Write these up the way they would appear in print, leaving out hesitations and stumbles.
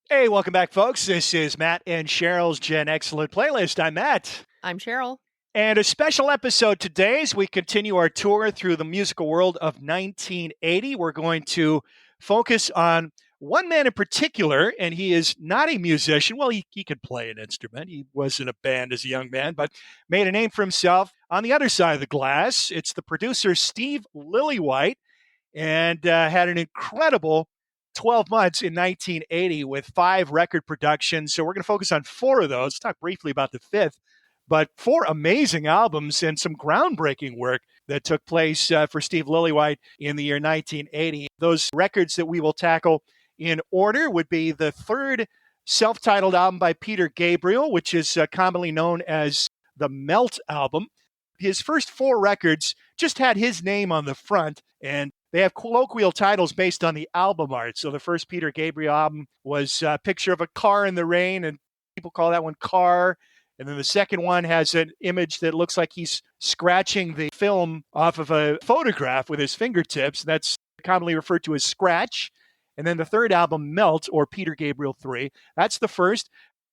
Hey, welcome back, folks. This is Matt and Sheryl's Gen Excellent Playlist. I'm Matt. I'm Sheryl. And a special episode today as we continue our tour through the musical world of 1980. We're going to focus on one man in particular, and he is not a musician. Well, he could play an instrument. He was in a band as a young man, but made a name for himself on the other side of the glass. It's the producer Steve Lillywhite, and had an incredible 12 months in 1980 with 5 record productions. So we're going to focus on 4 of those, talk briefly about the 5th, but 4 amazing albums and some groundbreaking work that took place for Steve Lillywhite in the year 1980. Those records that we will tackle in order would be the 3rd self-titled album by Peter Gabriel, which is commonly known as the Melt album. His first 4 records just had his name on the front, and they have colloquial titles based on the album art. So the first Peter Gabriel album was a picture of a car in the rain, and people call that one Car. And then the second one has an image that looks like he's scratching the film off of a photograph with his fingertips. That's commonly referred to as Scratch. And then the third album, Melt, or Peter Gabriel 3, that's the first.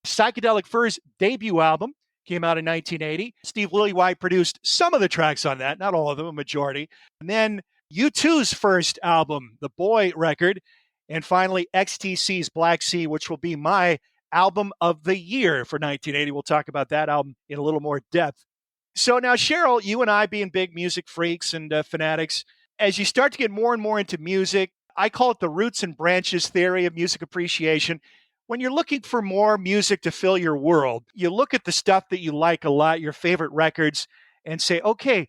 Psychedelic Furs debut album came out in 1980. Steve Lillywhite produced some of the tracks on that, not all of them, a majority. And then U2's first album, the Boy record, and finally XTC's Black Sea, which will be my album of the year for 1980. We'll talk about that album in a little more depth. So now, Sheryl, you and I being big music freaks and fanatics, as you start to get more and more into music, I call it the roots and branches theory of music appreciation. When you're looking for more music to fill your world, you look at the stuff that you like a lot, your favorite records, and say, okay,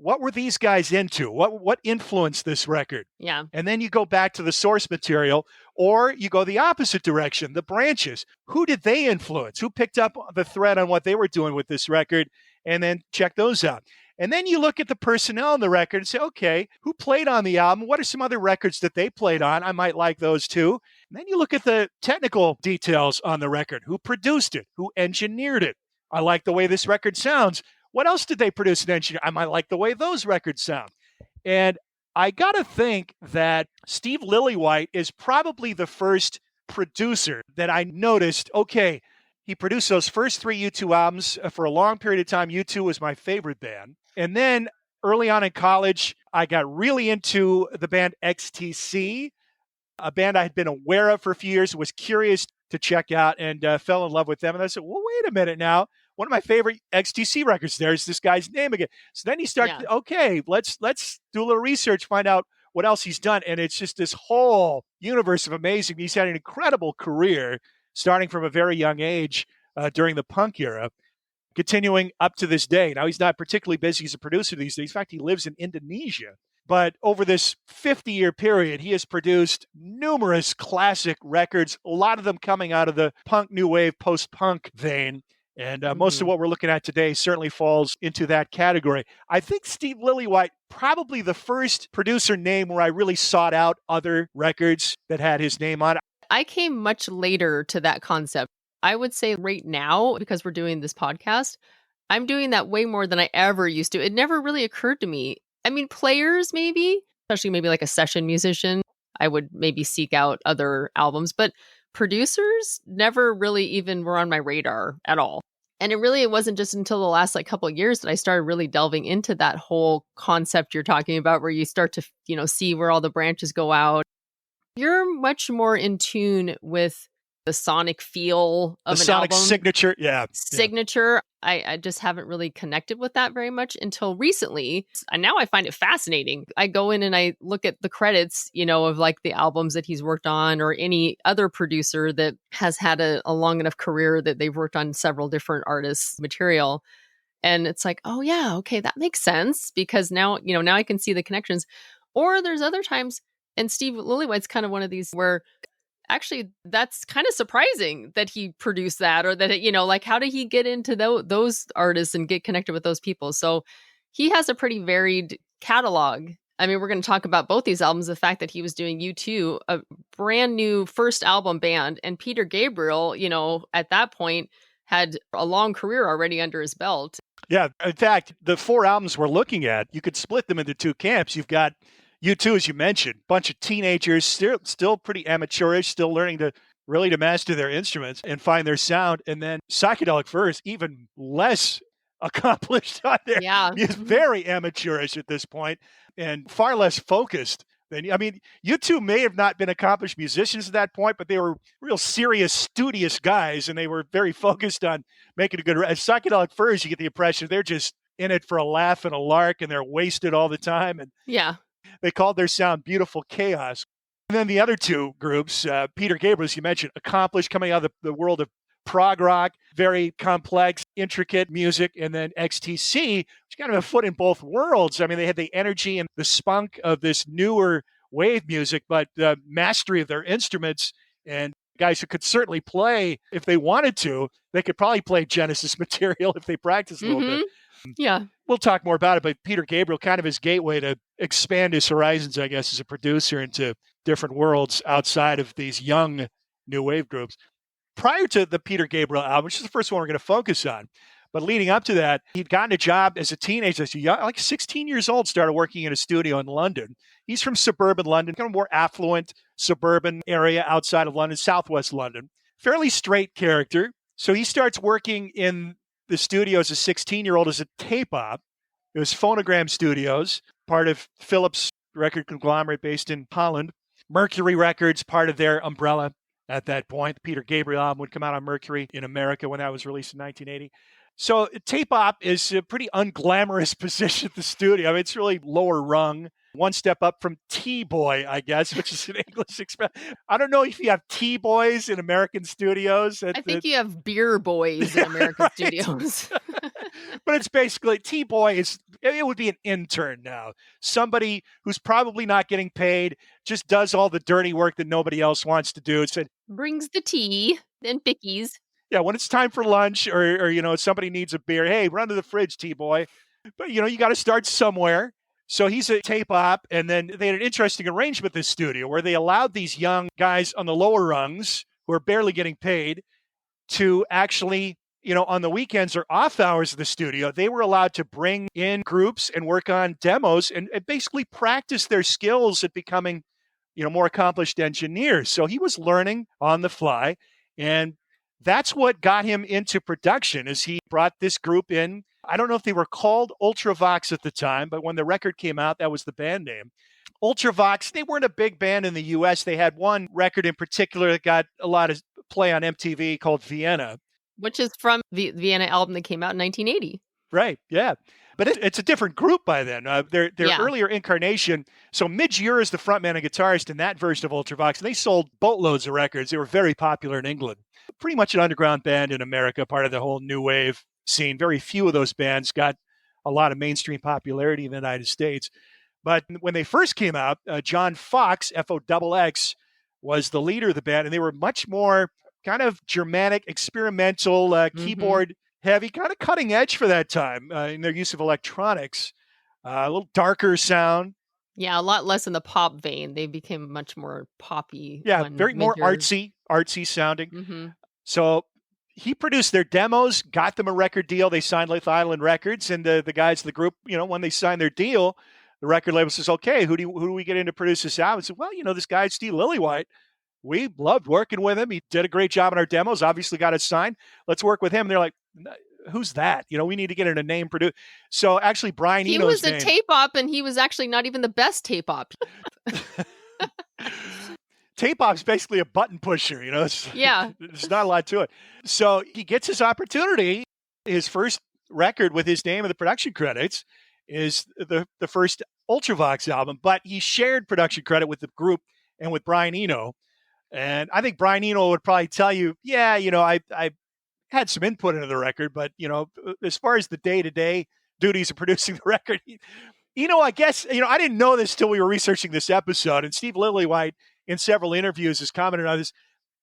what were these guys into? What influenced this record? Yeah. And then you go back to the source material, or you go the opposite direction, the branches. Who did they influence? Who picked up the thread on what they were doing with this record? And then check those out. And then you look at the personnel on the record and say, okay, who played on the album? What are some other records that they played on? I might like those too. And then you look at the technical details on the record. Who produced it? Who engineered it? I like the way this record sounds. What else did they produce and engineer? I might like the way those records sound. And I got to think that Steve Lillywhite is probably the first producer that I noticed, okay, he produced those first 3 U2 albums. For a long period of time, U2 was my favorite band. And then early on in college, I got really into the band XTC, a band I had been aware of for a few years, was curious to check out, and fell in love with them. And I said, well, wait a minute now. One of my favorite XTC records, there's this guy's name again. So then you start, okay, let's do a little research, find out what else he's done. And it's just this whole universe of amazing. He's had an incredible career, starting from a very young age during the punk era, continuing up to this day. Now, he's not particularly busy as a producer these days. In fact, he lives in Indonesia. But over this 50-year period, he has produced numerous classic records, a lot of them coming out of the punk, new wave, post-punk vein. And most of what we're looking at today certainly falls into that category. I think Steve Lillywhite, probably the first producer name where I really sought out other records that had his name on it. I came much later to that concept. I would say right now, because we're doing this podcast, I'm doing that way more than I ever used to. It never really occurred to me. I mean, players maybe, especially maybe like a session musician, I would maybe seek out other albums, but producers never really even were on my radar at all. And it wasn't just until the last couple of years that I started really delving into that whole concept you're talking about, where you start to, see where all the branches go out. You're much more in tune with the sonic feel of the an sonic album. signature. Yeah. Signature. I just haven't really connected with that very much until recently. And now I find it fascinating. I go in and I look at the credits, of the albums that he's worked on, or any other producer that has had a long enough career that they've worked on several different artists' material. And it's like, oh yeah, okay, that makes sense, because now, now I can see the connections. Or there's other times, and Steve Lillywhite's kind of one of these where actually that's kind of surprising that he produced that, or that, how did he get into those artists and get connected with those people? So he has a pretty varied catalog. I mean, we're going to talk about both these albums, the fact that he was doing U2, a brand new first album band, and Peter Gabriel, at that point had a long career already under his belt. Yeah. In fact, the 4 albums we're looking at, you could split them into 2 camps. You've got U2, as you mentioned, bunch of teenagers, still pretty amateurish, still learning to really to master their instruments and find their sound. And then Psychedelic Furs, even less accomplished on their Yeah. music, very amateurish at this point and far less focused. I mean, you two may have not been accomplished musicians at that point, but they were real serious, studious guys, and they were very focused on making a good. As Psychedelic Furs, you get the impression they're just in it for a laugh and a lark, and they're wasted all the time. And Yeah. they called their sound Beautiful Chaos. And then the other two groups, Peter Gabriel, as you mentioned, accomplished, coming out of the world of prog rock, very complex, intricate music, and then XTC, which kind of a foot in both worlds. I mean, they had the energy and the spunk of this newer wave music, but the mastery of their instruments, and guys who could certainly play if they wanted to. They could probably play Genesis material if they practiced a little bit. Yeah. We'll talk more about it, but Peter Gabriel, kind of his gateway to expand his horizons, I guess, as a producer into different worlds outside of these young new wave groups. Prior to the Peter Gabriel album, which is the first one we're going to focus on, but leading up to that, he'd gotten a job as a teenager, like 16 years old, started working in a studio in London. He's from suburban London, kind of more affluent suburban area outside of London, southwest London. Fairly straight character. So he starts working in the studio as a 16-year-old as a tape op. It was Phonogram Studios, part of Philips record conglomerate based in Holland. Mercury Records, part of their umbrella at that point. The Peter Gabriel album would come out on Mercury in America when that was released in 1980. So tape op is a pretty unglamorous position at the studio. I mean, it's really lower rung, one step up from T-boy, I guess, which is an English expression. I don't know if you have T-boys in American studios. I think you have beer boys in American right. Studios. But it's basically T-boy it would be an intern now. Somebody who's probably not getting paid, just does all the dirty work that nobody else wants to do. Brings the tea and pickies. Yeah, when it's time for lunch or somebody needs a beer, hey, run to the fridge, T-boy. But, you got to start somewhere. So he's a tape op, and then they had an interesting arrangement with this studio where they allowed these young guys on the lower rungs who are barely getting paid to actually, on the weekends or off hours of the studio, they were allowed to bring in groups and work on demos and basically practice their skills at becoming, more accomplished engineers. So he was learning on the fly, and that's what got him into production as he brought this group in. I don't know if they were called Ultravox at the time, but when the record came out, that was the band name. Ultravox, they weren't a big band in the U.S. They had one record in particular that got a lot of play on MTV called Vienna. Which is from the Vienna album that came out in 1980. Right, yeah. But it's a different group by then. Their earlier incarnation, so Midge Ure is the frontman and guitarist in that version of Ultravox, and they sold boatloads of records. They were very popular in England. Pretty much an underground band in America, part of the whole new wave scene. Very few of those bands got a lot of mainstream popularity in the United States. But when they first came out, John Fox, Foxx, was the leader of the band, and they were much more kind of Germanic, experimental, keyboard heavy, kind of cutting edge for that time in their use of electronics. A little darker sound. Yeah, a lot less in the pop vein. They became much more poppy. Yeah, very more artsy sounding. Mm-hmm. So he produced their demos, got them a record deal. They signed with Island Records, and the guys of the group, when they signed their deal, the record label says, okay, who do we get in to produce this album? I said, well, this guy, Steve Lillywhite, we loved working with him. He did a great job on our demos, obviously got us signed. Let's work with him. And they're like, who's that? We need to get in a name producer. So actually Brian Eno's He was a name, tape op, and he was actually not even the best tape op. Tape op's basically a button pusher, Yeah. There's not a lot to it. So he gets his opportunity. His first record with his name in the production credits is the first Ultravox album, but he shared production credit with the group and with Brian Eno. And I think Brian Eno would probably tell you, yeah, I had some input into the record, but, as far as the day-to-day duties of producing the record, Eno, I guess, I didn't know this till we were researching this episode, and Steve Lillywhite in several interviews has commented on this.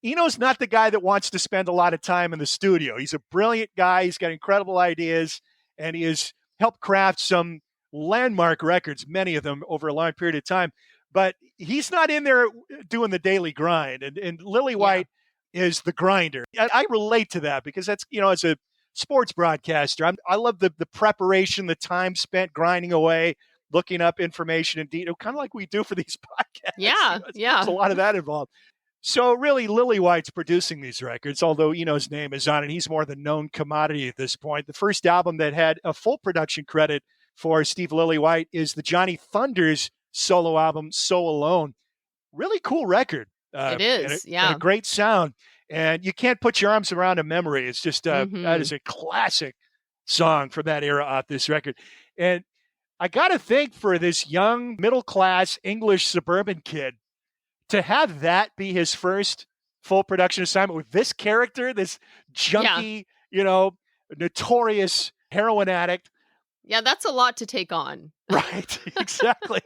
Eno's not the guy that wants to spend a lot of time in the studio. He's a brilliant guy. He's got incredible ideas, and he has helped craft some landmark records, many of them over a long period of time. But he's not in there doing the daily grind. And Lillywhite is the grinder. I relate to that because that's, as a sports broadcaster, I love the preparation, the time spent grinding away, looking up information in detail, kind of like we do for these podcasts. Yeah, There's a lot of that involved. So really, Lillywhite's producing these records, although, his name is on it. He's more the known commodity at this point. The first album that had a full production credit for Steve Lillywhite is the Johnny Thunders solo album, So Alone. Really cool record. It And is, a yeah. great sound. And you can't put your arms around a memory. It's just, that is a classic song from that era off this record. And I got to think, for this young, middle-class English suburban kid, to have that be his first full production assignment with this character, this junkie, notorious heroin addict. Yeah, that's a lot to take on. Right, exactly.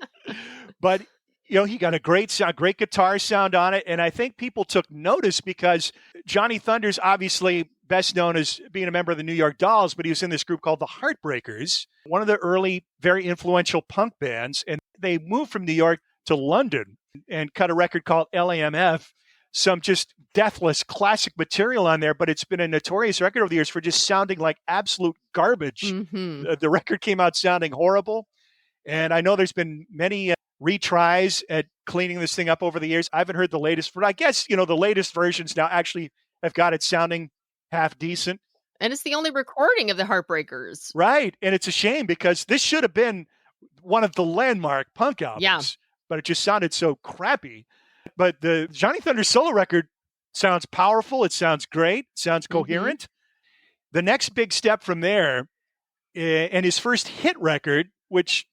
But, he got a great sound, great guitar sound on it. And I think people took notice because Johnny Thunders, obviously best known as being a member of the New York Dolls, but he was in this group called the Heartbreakers, one of the early, very influential punk bands. And they moved from New York to London and cut a record called LAMF, some just deathless classic material on there, but it's been a notorious record over the years for just sounding like absolute garbage. The record came out sounding horrible. And I know there's been many retries at cleaning this thing up over the years. I haven't heard the latest, but I guess, the latest versions now actually have got it sounding half decent. And it's the only recording of the Heartbreakers. Right. And it's a shame because this should have been one of the landmark punk albums. Yeah. But it just sounded so crappy. But the Johnny Thunder solo record sounds powerful. It sounds great. It sounds coherent. The next big step from there, and his first hit record, which,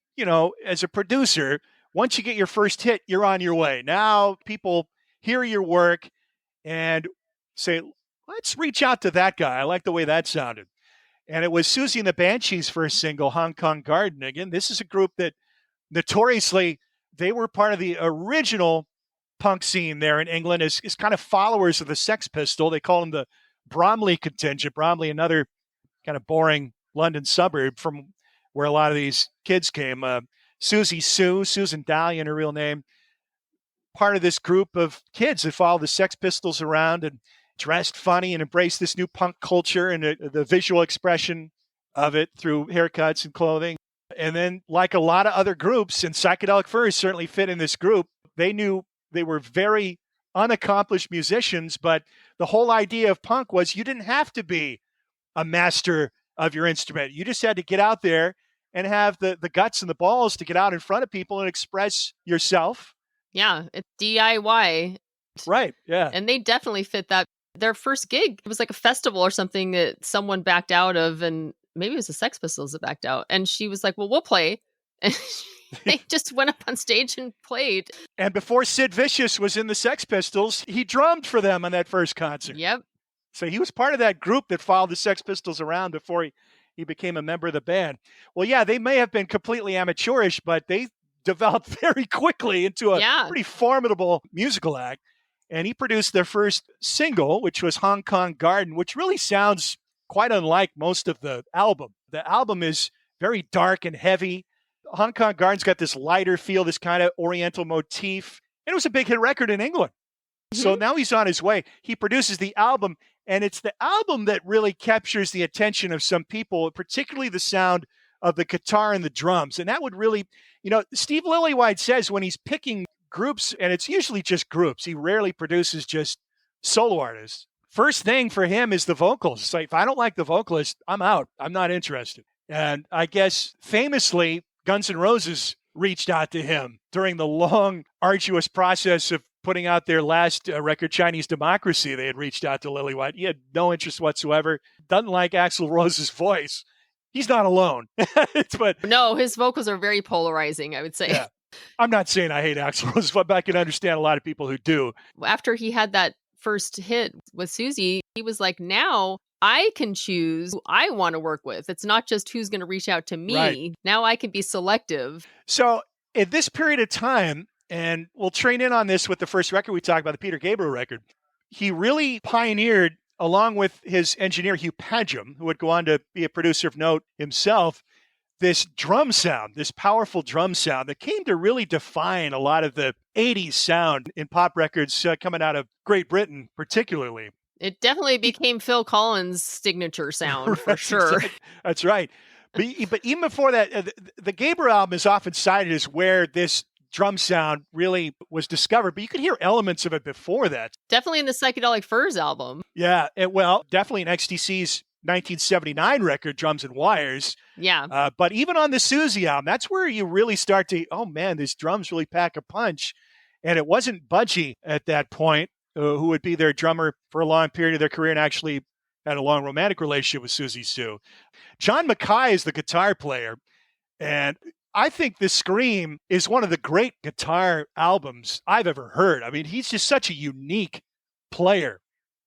as a producer, once you get your first hit, you're on your way. Now people hear your work and say, let's reach out to that guy. I like the way that sounded. And it was Susie and the Banshees' first single, Hong Kong Garden. Again, this is a group that notoriously, they were part of the original punk scene there in England as kind of followers of the Sex Pistol. They call them the Bromley contingent. Bromley, another kind of boring London suburb from where a lot of these kids came. Susan Dalian, her real name, part of this group of kids that follow the Sex Pistols around and dressed funny and embraced this new punk culture and the visual expression of it through haircuts and clothing. And then, like a lot of other groups, and Psychedelic Furs certainly fit in this group, they knew they were very unaccomplished musicians, but the whole idea of punk was you didn't have to be a master of your instrument. You just had to get out there and have the guts and the balls to get out in front of people and express yourself. Yeah, it's DIY. Right, yeah. And they definitely fit that. Their first gig, it was like a festival or something that someone backed out of, and maybe it was the Sex Pistols that backed out. And she was like, well, we'll play. And they just went up on stage and played. And before Sid Vicious was in the Sex Pistols, he drummed for them on that first concert. Yep. So he was part of that group that followed the Sex Pistols around before he became a member of the band. Well, yeah, they may have been completely amateurish, but they developed very quickly into a pretty formidable musical act. And he produced their first single, which was Hong Kong Garden, which really sounds quite unlike most of the album. The album is very dark and heavy. Hong Kong Garden's got this lighter feel, this kind of oriental motif. And it was a big hit record in England. So now he's on his way. He produces the album, and it's the album that really captures the attention of some people, particularly the sound of the guitar and the drums. And that would really, Steve Lillywhite says when he's picking groups, and it's usually just groups, he rarely produces just solo artists. First thing for him is the vocals. It's like, if I don't like the vocalist, I'm out. I'm not interested. And I guess famously, Guns N' Roses reached out to him during the long, arduous process of putting out their last record, Chinese Democracy. They had reached out to Lillywhite. He had no interest whatsoever. Doesn't like Axl Rose's voice. He's not alone. But no, his vocals are very polarizing, I would say. Yeah. I'm not saying I hate Axl Rose, but I can understand a lot of people who do. After he had that first hit with Susie, he was like, now I can choose who I want to work with. It's not just who's going to reach out to me. Right. Now I can be selective. So at this period of time, and we'll train in on this with the first record we talked about, the Peter Gabriel record, he really pioneered, along with his engineer, Hugh Padgham, who would go on to be a producer of note himself, this drum sound, this powerful drum sound that came to really define a lot of the 80s sound in pop records coming out of Great Britain, particularly. It definitely became Phil Collins' signature sound, for sure. That's right. But even before that, the Gabriel album is often cited as where this drum sound really was discovered, but you could hear elements of it before that. Definitely in the Psychedelic Furs album. Yeah, well, definitely in XTC's 1979 record, Drums and Wires. Yeah. But even on the Susie album, that's where you really start to, oh man, these drums really pack a punch. And it wasn't Budgie at that point, who would be their drummer for a long period of their career and actually had a long romantic relationship with Susie Sue. John Mackay is the guitar player. And I think The Scream is one of the great guitar albums I've ever heard. I mean, he's just such a unique player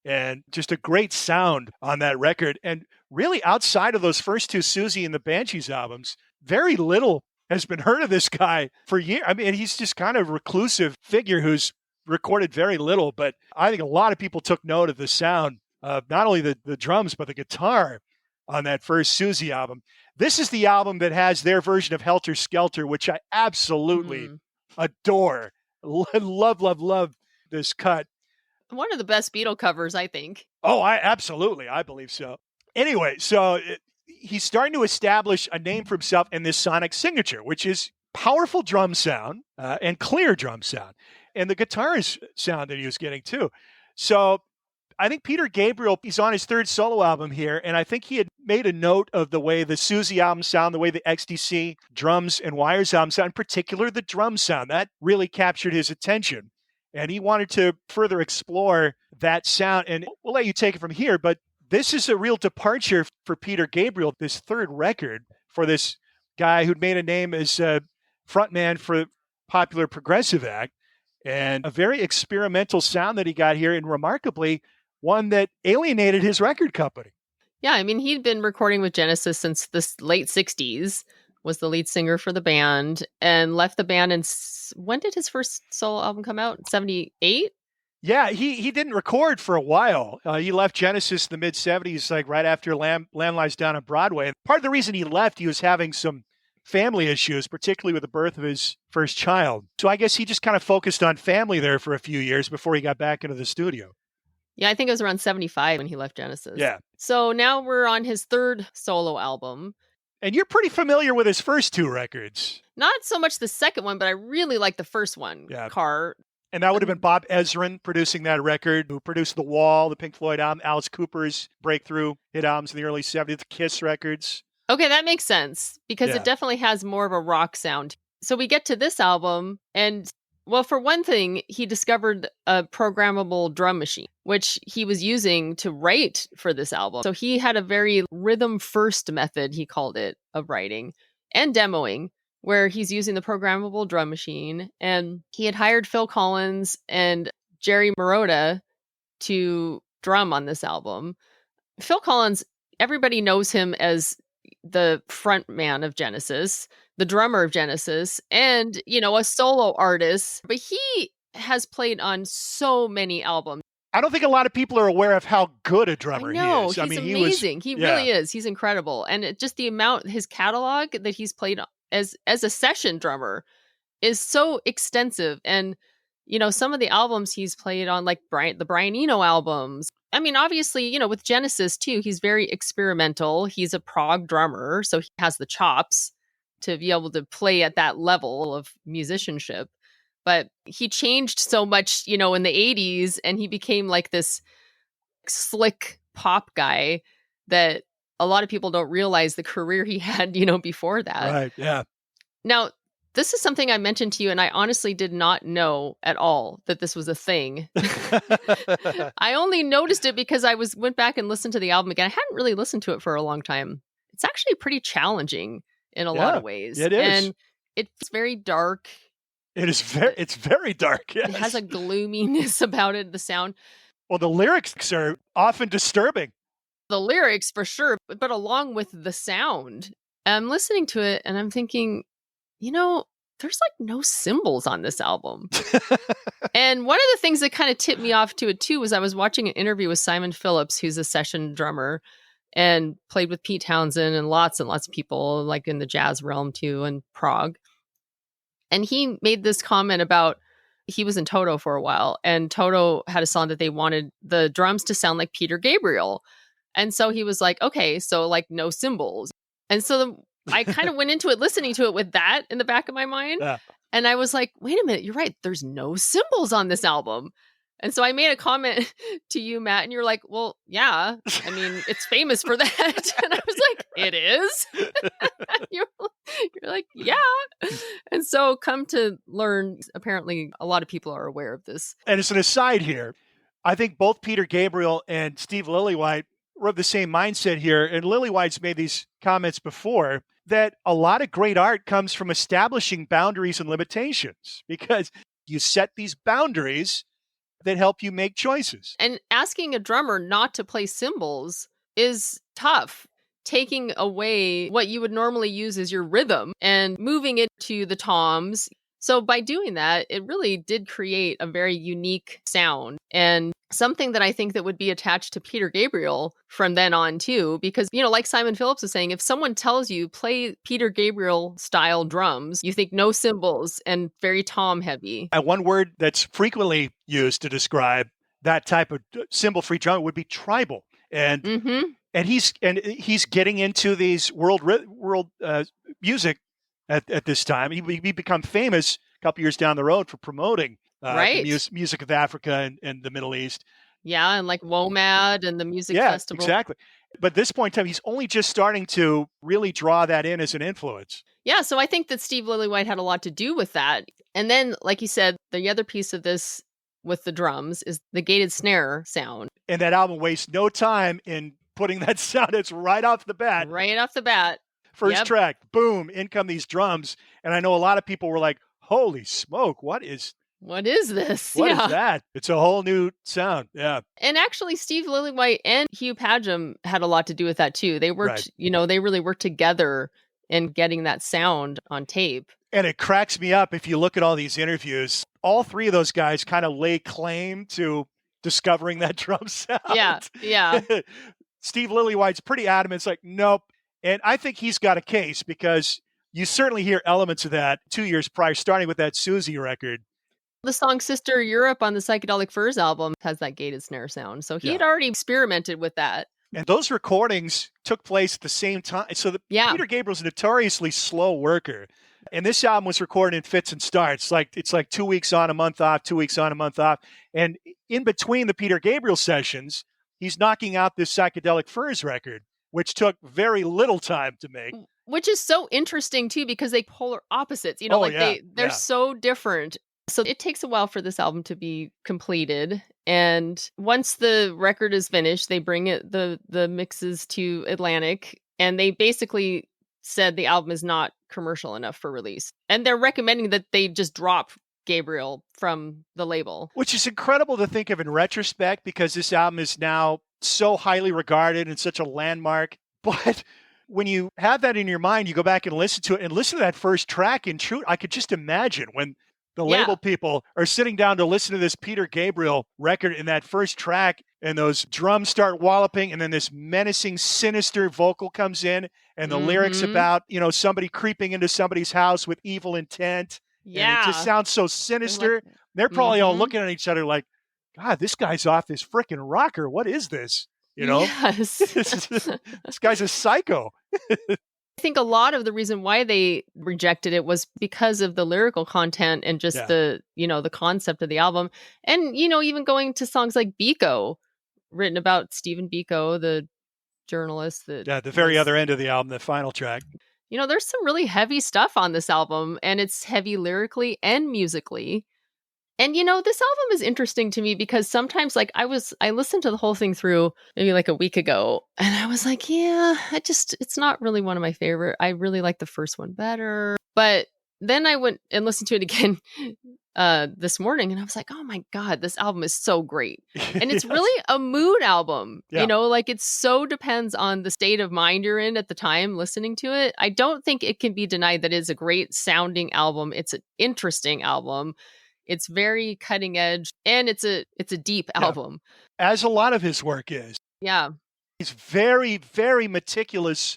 and just a great sound on that record. And really, outside of those first two Susie and the Banshees albums, very little has been heard of this guy for years. I mean, he's just kind of a reclusive figure who's recorded very little, but I think a lot of people took note of the sound of not only the drums, but the guitar on that first Susie album. This is the album that has their version of Helter Skelter, which I absolutely adore. Love this cut. One of the best Beatle covers, I think. Oh, I believe so. Anyway, he's starting to establish a name for himself in this sonic signature, which is powerful drum sound and clear drum sound, and the guitarist sound that he was getting too. So I think Peter Gabriel, he's on his third solo album here, and I think he had made a note of the way the Susie album sound, the way the XTC Drums and Wires album sound, in particular the drum sound. That really captured his attention. And he wanted to further explore that sound. And we'll let you take it from here, but this is a real departure for Peter Gabriel, this third record for this guy who'd made a name as a frontman for popular progressive act, and a very experimental sound that he got here, and remarkably, one that alienated his record company. Yeah, I mean, he'd been recording with Genesis since the late 60s, was the lead singer for the band, and left the band. And when did his first solo album come out? 78? Yeah, he didn't record for a while. He left Genesis in the mid-70s, like right after Lamb Lies Down on Broadway. And part of the reason he left, he was having some family issues, particularly with the birth of his first child. So I guess he just kind of focused on family there for a few years before he got back into the studio. Yeah, I think it was around 75 when he left Genesis. Yeah. So now we're on his third solo album. And you're pretty familiar with his first two records. Not so much the second one, but I really like the first one, Car. And that would have been Bob Ezrin producing that record, who produced The Wall, the Pink Floyd album, Alice Cooper's breakthrough hit albums in the early 70s, the Kiss records. Okay, that makes sense, because it definitely has more of a rock sound. So we get to this album, and, well, for one thing, he discovered a programmable drum machine, which he was using to write for this album. So he had a very rhythm-first method, he called it, of writing and demoing, where he's using the programmable drum machine. And he had hired Phil Collins and Jerry Marotta to drum on this album. Phil Collins, everybody knows him as the front man of Genesis, the drummer of Genesis, and, you know, a solo artist. But he has played on so many albums. I don't think a lot of people are aware of how good a drummer he is. He's amazing. He really is. He's incredible. And just the amount, his catalog that he's played as a session drummer is so extensive. And, you know, some of the albums he's played on, like the Brian Eno albums. I mean, obviously, you know, with Genesis too, he's very experimental. He's a prog drummer, so he has the chops to be able to play at that level of musicianship. But he changed so much, you know, in the 80s, and he became like this slick pop guy that a lot of people don't realize the career he had, you know, before that. Right, yeah. Now, this is something I mentioned to you, and I honestly did not know at all that this was a thing. I only noticed it because I went back and listened to the album again. I hadn't really listened to it for a long time. It's actually pretty challenging in a lot of ways. It is. And it's very dark. It's very dark. Yes. It has a gloominess about it, the sound. Well, the lyrics are often disturbing. The lyrics, for sure, but along with the sound. I'm listening to it and I'm thinking, you know, there's like no cymbals on this album. And one of the things that kind of tipped me off to it too was I was watching an interview with Simon Phillips, who's a session drummer and played with Pete Townsend and lots of people like in the jazz realm too, and prog. And he made this comment about, he was in Toto for a while, and Toto had a song that they wanted the drums to sound like Peter Gabriel. And so he was like, okay, so like no cymbals. And so I kind of went into it listening to it with that in the back of my mind. Yeah. And I was like, wait a minute, you're right. There's no cymbals on this album. And so I made a comment to you, Matt, and you're like, well, yeah, I mean, it's famous for that. And I was like, it is? you're, you're like, yeah. And so come to learn, apparently a lot of people are aware of this. And as an aside here, I think both Peter Gabriel and Steve Lillywhite were of the same mindset here. And Lillywhite's made these comments before that a lot of great art comes from establishing boundaries and limitations, because you set these boundaries that help you make choices. And asking a drummer not to play cymbals is tough. Taking away what you would normally use as your rhythm and moving it to the toms. So by doing that, it really did create a very unique sound and something that I think that would be attached to Peter Gabriel from then on too, because, you know, like Simon Phillips was saying, if someone tells you play Peter Gabriel style drums, you think no cymbals and very tom heavy. One word that's frequently used to describe that type of cymbal-free drum would be tribal. And and he's getting into these world music at this time. He become famous a couple years down the road for promoting the music of Africa and the Middle East. Yeah, and like WOMAD and the music festival. Exactly. But at this point in time, he's only just starting to really draw that in as an influence. Yeah, so I think that Steve Lillywhite had a lot to do with that. And then, like you said, the other piece of this with the drums is the gated snare sound. And that album wastes no time in putting that sound. It's right off the bat. Right off the bat. First track, boom, in come these drums. And I know a lot of people were like, holy smoke, what is this? What is that? It's a whole new sound. Yeah. And actually, Steve Lillywhite and Hugh Padgham had a lot to do with that too. They worked, they really worked together in getting that sound on tape. And it cracks me up if you look at all these interviews. All three of those guys kind of lay claim to discovering that drum sound. Yeah. Steve Lillywhite's pretty adamant. It's like, nope. And I think he's got a case, because you certainly hear elements of that 2 years prior, starting with that Susie record. The song Sister Europe on the Psychedelic Furs album has that gated snare sound. So he had already experimented with that. And those recordings took place at the same time. So Peter Gabriel's a notoriously slow worker. And this album was recorded in fits and starts. It's like 2 weeks on, a month off, 2 weeks on, a month off. And in between the Peter Gabriel sessions, he's knocking out this Psychedelic Furs record, which took very little time to make. Which is so interesting too, because they polar opposites. They're so different. So it takes a while for this album to be completed. And once the record is finished, they bring it the mixes to Atlantic, and they basically said the album is not commercial enough for release. And they're recommending that they just drop Gabriel from the label. Which is incredible to think of in retrospect, because this album is now so highly regarded and such a landmark. But when you have that in your mind, you go back and listen to it, and listen to that first track. In truth, I could just imagine when the label people are sitting down to listen to this Peter Gabriel record, in that first track, and those drums start walloping, and then this menacing, sinister vocal comes in, and the lyrics about, somebody creeping into somebody's house with evil intent. Yeah. And it just sounds so sinister. They're probably all looking at each other like, God, this guy's off his freaking rocker. What is this? Yes. This guy's a psycho. I think a lot of the reason why they rejected it was because of the lyrical content and just the concept of the album. And, even going to songs like Biko, written about Stephen Biko, the journalist. The very other end of the album, the final track. There's some really heavy stuff on this album, and it's heavy lyrically and musically. And, this album is interesting to me because sometimes, I listened to the whole thing through maybe like a week ago, and I was like, it's not really one of my favorite. I really like the first one better. But then I went and listened to it again this morning, and I was like, oh my God, this album is so great. And it's really a mood album. Yeah. It so depends on the state of mind you're in at the time listening to it. I don't think it can be denied that it's a great sounding album. It's an interesting album. It's very cutting edge, and it's a deep album. As a lot of his work is. Yeah. He's very, very meticulous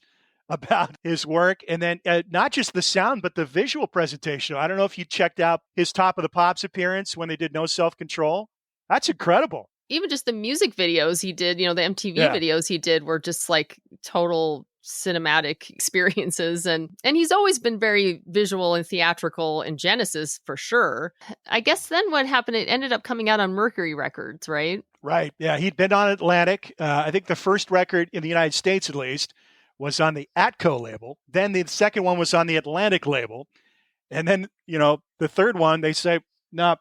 about his work. And then not just the sound, but the visual presentation. I don't know if you checked out his Top of the Pops appearance when they did No Self-Control. That's incredible. Even just the music videos he did, the MTV videos he did were just like total cinematic experiences. And he's always been very visual and theatrical in Genesis for sure. I guess then what happened, it ended up coming out on Mercury Records, right? Right. Yeah, he'd been on Atlantic. I think the first record in the United States, at least, was on the Atco label. Then the second one was on the Atlantic label. And then, the third one, they say, no,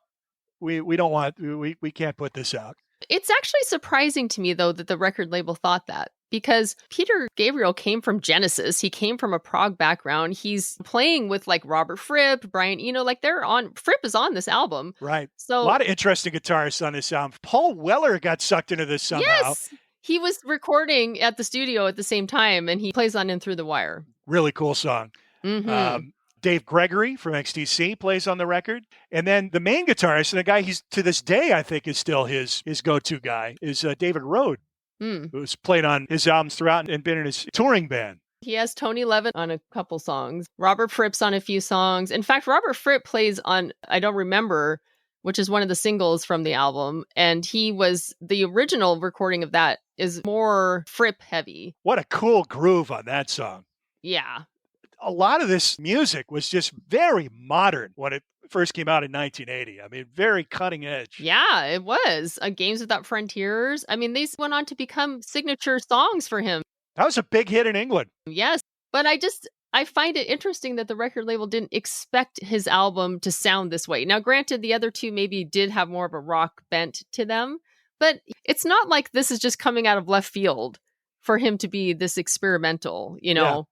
we don't want, we can't put this out. It's actually surprising to me, though, that the record label thought that, because Peter Gabriel came from Genesis. He came from a prog background. He's playing with like Robert Fripp, Brian Eno, like Fripp is on this album. Right. So a lot of interesting guitarists on this album. Paul Weller got sucked into this somehow. Yes. He was recording at the studio at the same time, and he plays on In Through the Wire. Really cool song. Mm-hmm. Dave Gregory from XTC plays on the record. And then the main guitarist, and a guy he's to this day, I think, is still his go-to guy, is David Rode, who's played on his albums throughout and been in his touring band. He has Tony Levin on a couple songs. Robert Fripp's on a few songs. In fact, Robert Fripp plays on I Don't Remember, which is one of the singles from the album. And the original recording of that is more Fripp heavy. What a cool groove on that song. Yeah. A lot of this music was just very modern when it first came out in 1980. I mean, very cutting edge. Yeah, it was. Games Without Frontiers. I mean, these went on to become signature songs for him. That was a big hit in England. Yes. But I find it interesting that the record label didn't expect his album to sound this way. Now, granted, the other two maybe did have more of a rock bent to them, but it's not like this is just coming out of left field for him to be this experimental, Yeah.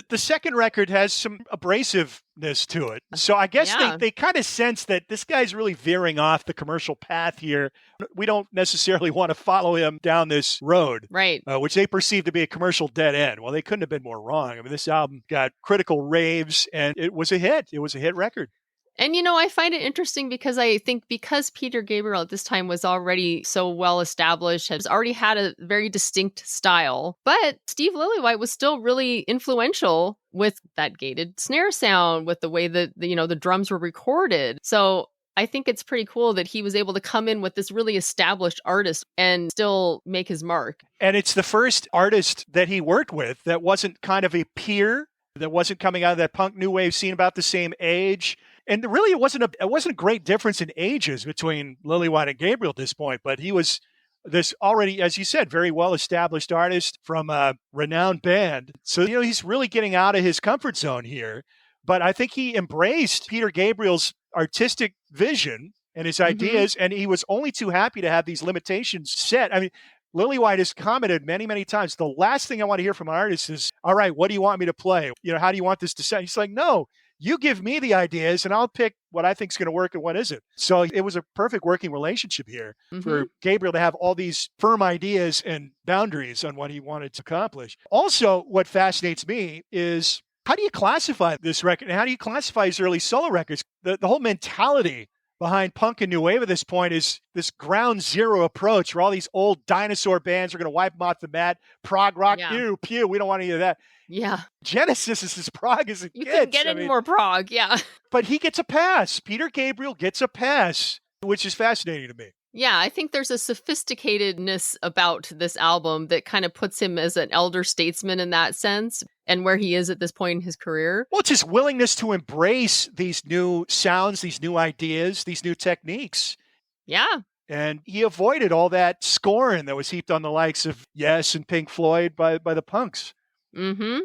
The second record has some abrasiveness to it. So I guess they kind of sense that this guy's really veering off the commercial path here. We don't necessarily want to follow him down this road, right? Which they perceive to be a commercial dead end. Well, they couldn't have been more wrong. I mean, this album got critical raves, and it was a hit. It was a hit record. And, I find it interesting because I think because Peter Gabriel at this time was already so well established, has already had a very distinct style, but Steve Lillywhite was still really influential with that gated snare sound, with the way that, the drums were recorded. So I think it's pretty cool that he was able to come in with this really established artist and still make his mark. And it's the first artist that he worked with that wasn't kind of a peer, that wasn't coming out of that punk new wave scene about the same age. And really, it wasn't a great difference in ages between Lillywhite and Gabriel at this point, but he was this already, as you said, very well-established artist from a renowned band. So, he's really getting out of his comfort zone here. But I think he embraced Peter Gabriel's artistic vision and his ideas, and he was only too happy to have these limitations set. I mean, Lillywhite has commented many, many times, the last thing I want to hear from an artist is, all right, what do you want me to play? How do you want this to sound? He's like, no. You give me the ideas and I'll pick what I think is going to work and what isn't. So it was a perfect working relationship here for Gabriel to have all these firm ideas and boundaries on what he wanted to accomplish. Also, what fascinates me is how do you classify this record and how do you classify his early solo records? The whole mentality behind punk and new wave at this point is this ground zero approach where all these old dinosaur bands are going to wipe them off the mat. Prog rock, pew, we don't want any of that. Yeah. Genesis is as prog as it gets. You couldn't get any more prog, yeah. But he gets a pass. Peter Gabriel gets a pass, which is fascinating to me. Yeah, I think there's a sophisticatedness about this album that kind of puts him as an elder statesman in that sense and where he is at this point in his career. Well, it's his willingness to embrace these new sounds, these new ideas, these new techniques. Yeah. And he avoided all that scorn that was heaped on the likes of Yes and Pink Floyd by the punks. Mm-hmm.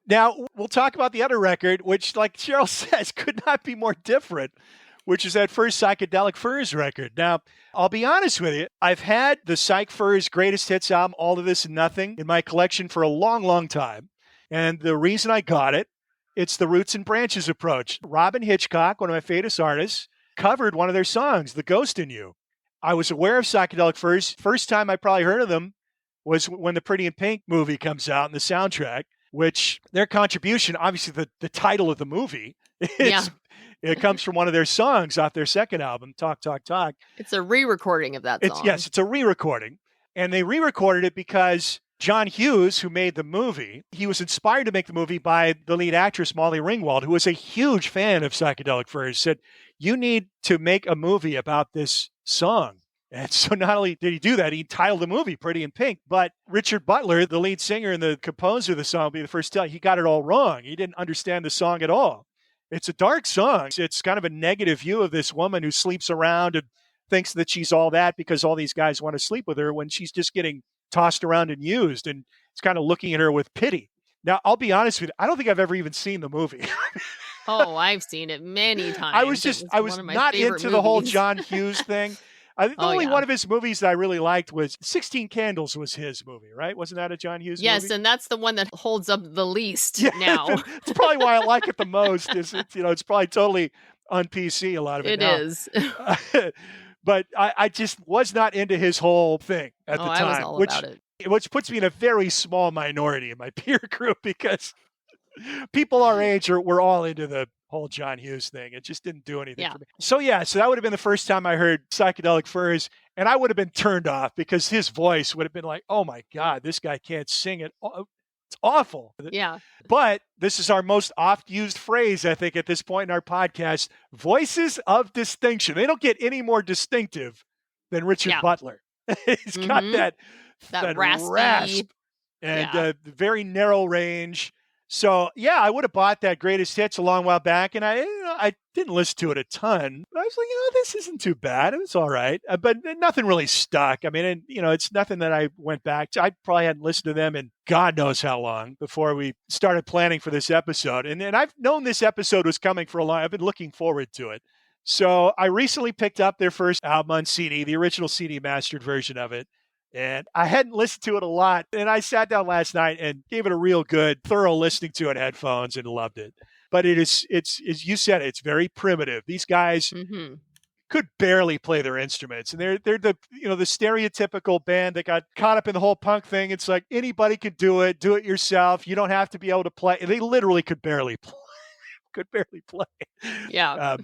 Now, we'll talk about the other record, which, like Sheryl says, could not be more different, which is that first Psychedelic Furs record. Now, I'll be honest with you. I've had the Psych Furs Greatest Hits album, All of This and Nothing, in my collection for a long, long time. And the reason I got it, it's the Roots and Branches approach. Robin Hitchcock, one of my favorite artists, covered one of their songs, The Ghost in You. I was aware of Psychedelic Furs. First time I probably heard of them was when the Pretty in Pink movie comes out in the soundtrack, which their contribution, obviously the title of the movie, it comes from one of their songs off their second album, Talk, Talk, Talk. It's a re-recording of that song. Yes, it's a re-recording. And they re-recorded it because John Hughes, who made the movie, he was inspired to make the movie by the lead actress, Molly Ringwald, who was a huge fan of Psychedelic Furs, said, you need to make a movie about this song. And so not only did he do that, he titled the movie Pretty in Pink, but Richard Butler, the lead singer and the composer of the song, will be the first to tell you, he got it all wrong. He didn't understand the song at all. It's a dark song. It's kind of a negative view of this woman who sleeps around and thinks that she's all that because all these guys want to sleep with her when she's just getting tossed around and used. And it's kind of looking at her with pity. Now, I'll be honest with you, I don't think I've ever even seen the movie. Oh, I've seen it many times. I was not into the whole John Hughes thing. I think the only one of his movies that I really liked was 16 Candles was his movie, right? Wasn't that a John Hughes movie? Yes, and that's the one that holds up the least now. It's probably why I like it the most. It's probably totally on PC, a lot of it now. It is. But I just was not into his whole thing at the time. I was all about it. Which puts me in a very small minority in my peer group because people our age were all into the whole John Hughes thing. It just didn't do anything for me. So that would have been the first time I heard Psychedelic Furs, and I would have been turned off because his voice would have been like, oh my God, this guy can't sing it. It's awful. Yeah. But this is our most oft-used phrase, I think, at this point in our podcast, voices of distinction. They don't get any more distinctive than Richard Butler. He's got that raspy rasp and very narrow range. So, I would have bought that Greatest Hits a long while back, and I didn't listen to it a ton. I was like, this isn't too bad. It was all right, but nothing really stuck. I mean, it's nothing that I went back to. I probably hadn't listened to them in God knows how long before we started planning for this episode. And I've known this episode was coming for a long. I've been looking forward to it. So I recently picked up their first album on CD, the original CD mastered version of it. And I hadn't listened to it a lot. And I sat down last night and gave it a real good, thorough listening to it, headphones, and loved it. But it's as you said, it's very primitive. These guys could barely play their instruments. And they're the stereotypical band that got caught up in the whole punk thing. It's like anybody could do it yourself. You don't have to be able to play. And they literally could barely play. Yeah.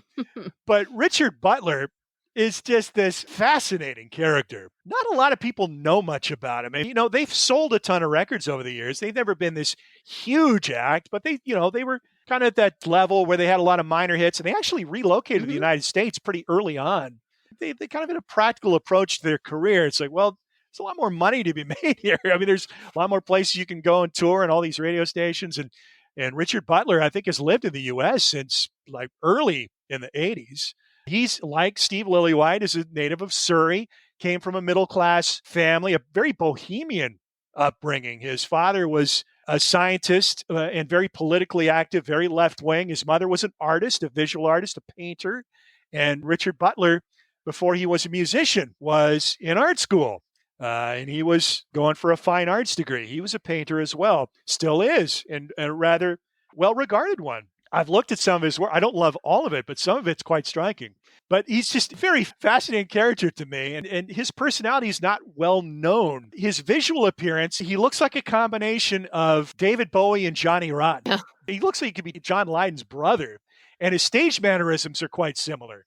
But Richard Butler is just this fascinating character. Not a lot of people know much about him. And, they've sold a ton of records over the years. They've never been this huge act, but they were kind of at that level where they had a lot of minor hits, and they actually relocated to the United States pretty early on. They kind of had a practical approach to their career. It's like, well, there's a lot more money to be made here. I mean, there's a lot more places you can go and tour and all these radio stations. And Richard Butler, I think, has lived in the U.S. since like early in the 80s. He's like Steve Lillywhite, is a native of Surrey, came from a middle-class family, a very bohemian upbringing. His father was a scientist and very politically active, very left-wing. His mother was an artist, a visual artist, a painter. And Richard Butler, before he was a musician, was in art school. And he was going for a fine arts degree. He was a painter as well, still is, and a rather well-regarded one. I've looked at some of his work. I don't love all of it, but some of it's quite striking. But he's just a very fascinating character to me, and his personality is not well known. His visual appearance, he looks like a combination of David Bowie and Johnny Rotten. He looks like he could be John Lydon's brother, and his stage mannerisms are quite similar.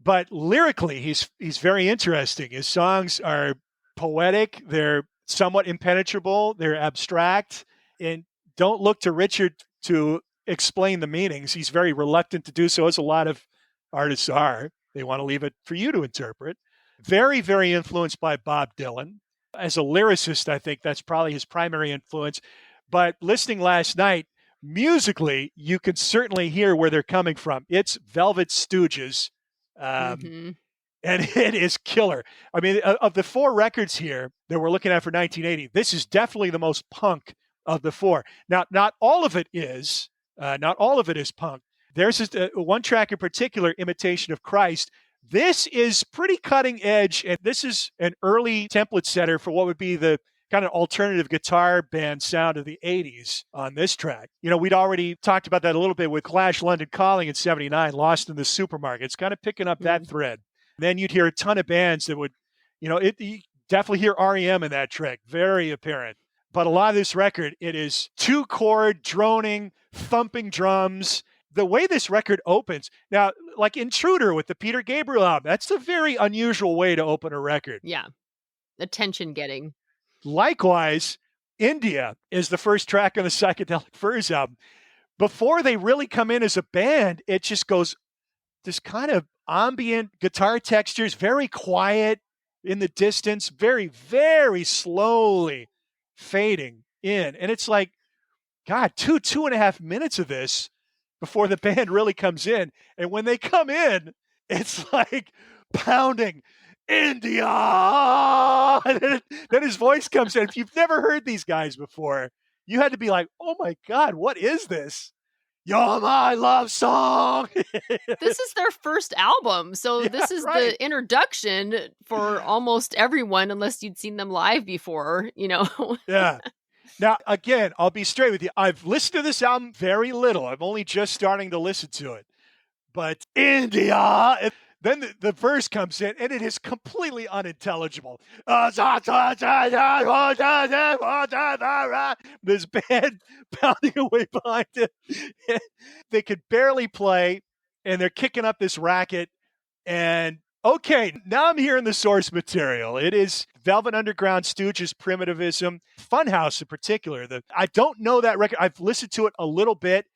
But lyrically, he's very interesting. His songs are poetic, they're somewhat impenetrable, they're abstract, and don't look to Richard to explain the meanings. He's very reluctant to do so, as a lot of artists are. They want to leave it for you to interpret. Very, very influenced by Bob Dylan. As a lyricist, I think that's probably his primary influence. But listening last night, musically, you could certainly hear where they're coming from. It's Velvet Stooges. And it is killer. I mean, of the four records here that we're looking at for 1980, this is definitely the most punk of the four. Now, not all of it is punk. There's just one track in particular, Imitation of Christ. This is pretty cutting edge, and this is an early template setter for what would be the kind of alternative guitar band sound of the 80s on this track. We'd already talked about that a little bit with Clash London Calling in 79, Lost in the Supermarket. It's kind of picking up that thread. And then you'd hear a ton of bands that would, you definitely hear REM in that track, very apparent. But a lot of this record, it is two-chord, droning, thumping drums. The way this record opens, now, like Intruder with the Peter Gabriel album, that's a very unusual way to open a record. Yeah. Attention getting. Likewise, India is the first track on the Psychedelic Furs album. Before they really come in as a band, it just goes this kind of ambient guitar textures, very quiet, in the distance, very, very slowly fading in. And it's like, God, 2.5 minutes of this before the band really comes in. And when they come in, it's like pounding India. And then his voice comes in. If you've never heard these guys before, you had to be like, oh my God, what is this? You're my love song. This is their first album. So this is right. the introduction for almost everyone, unless you'd seen them live before, Yeah. Now, again, I'll be straight with you. I've listened to this album very little. I'm only just starting to listen to it. But India, then the verse comes in, and it is completely unintelligible. This band pounding away behind it. They could barely play, and they're kicking up this racket. And okay, now I'm hearing the source material. It is Velvet Underground, Stooges, Primitivism, Funhouse in particular. I don't know that record. I've listened to it a little bit.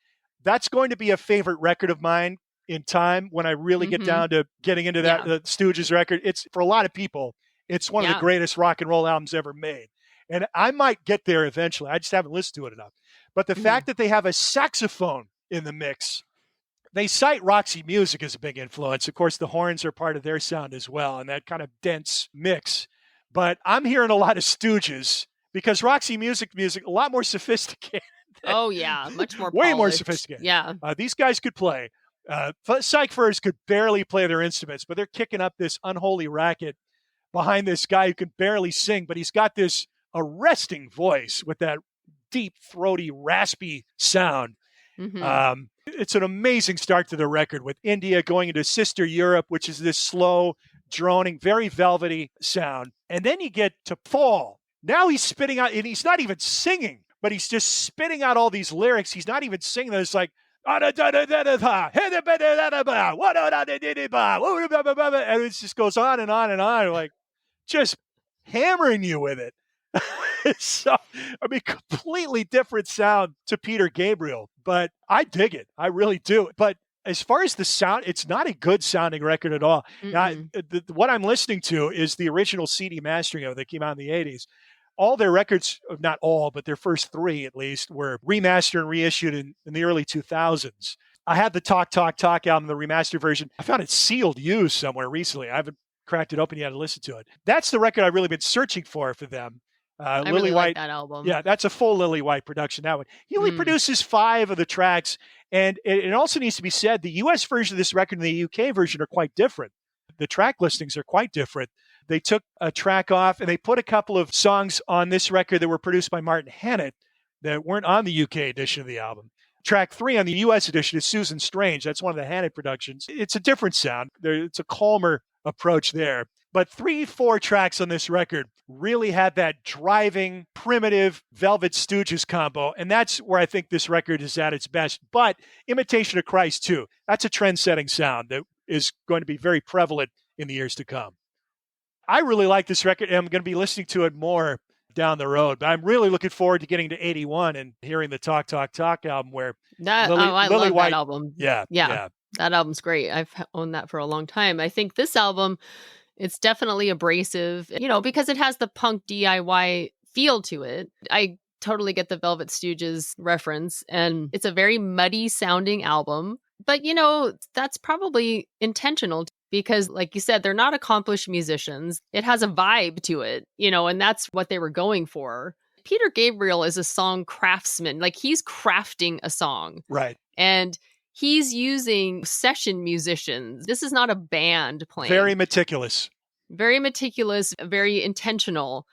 That's going to be a favorite record of mine in time when I really get down to getting into that the Stooges record. It's, for a lot of people, it's one of the greatest rock and roll albums ever made. And I might get there eventually. I just haven't listened to it enough. But the fact that they have a saxophone in the mix, they cite Roxy Music as a big influence. Of course, the horns are part of their sound as well, and that kind of dense mix. But I'm hearing a lot of Stooges because Roxy Music, a lot more sophisticated. Oh, yeah. Much more Way polished. more sophisticated. Yeah. These guys could play. Psych Furs could barely play their instruments, but they're kicking up this unholy racket behind this guy who can barely sing, but he's got this arresting voice with that deep, throaty, raspy sound. It's an amazing start to the record with India going into Sister Europe, which is this slow, droning, very velvety sound. And then you get to Fall. Now he's spitting out, and he's not even singing, but he's just spitting out all these lyrics. He's not even singing. It's like, and it just goes on and on and on, like just hammering you with it. So, I mean, completely different sound to Peter Gabriel, but I dig it. I really do. But as far as the sound, it's not a good sounding record at all. Now, what I'm listening to is the original CD mastering of it that came out in the 80s. All their records, not all, but their first three at least, were remastered and reissued in the early 2000s. I had the Talk, Talk, Talk album, the remastered version. I found it sealed used somewhere recently. I haven't cracked it open yet to listen to it. That's the record I've really been searching for them. I really like that album. Yeah, that's a full Lillywhite production, that one. He only produces 5 of the tracks, and it also needs to be said, the U.S. version of this record and the U.K. version are quite different. The track listings are quite different. They took a track off, and they put a couple of songs on this record that were produced by Martin Hannett that weren't on the U.K. edition of the album. Track 3 on the U.S. edition is Susan Strange. That's one of the Hannett productions. It's a different sound. It's a calmer approach there. But 3-4 tracks on this record really had that driving, primitive Velvet Stooges combo. And that's where I think this record is at its best. But Imitation of Christ, too. That's a trend-setting sound that is going to be very prevalent in the years to come. I really like this record, and I'm going to be listening to it more down the road. But I'm really looking forward to getting to 81 and hearing the Talk, Talk, Talk album where I love that album. Yeah. That album's great. I've owned that for a long time. I think this album, it's definitely abrasive, because it has the punk DIY feel to it. I totally get the Velvet Stooges reference, and it's a very muddy sounding album. But, that's probably intentional because, like you said, they're not accomplished musicians. It has a vibe to it, and that's what they were going for. Peter Gabriel is a song craftsman. Like, he's crafting a song. Right. And he's using session musicians. This is not a band playing. Very meticulous. Very meticulous, very intentional.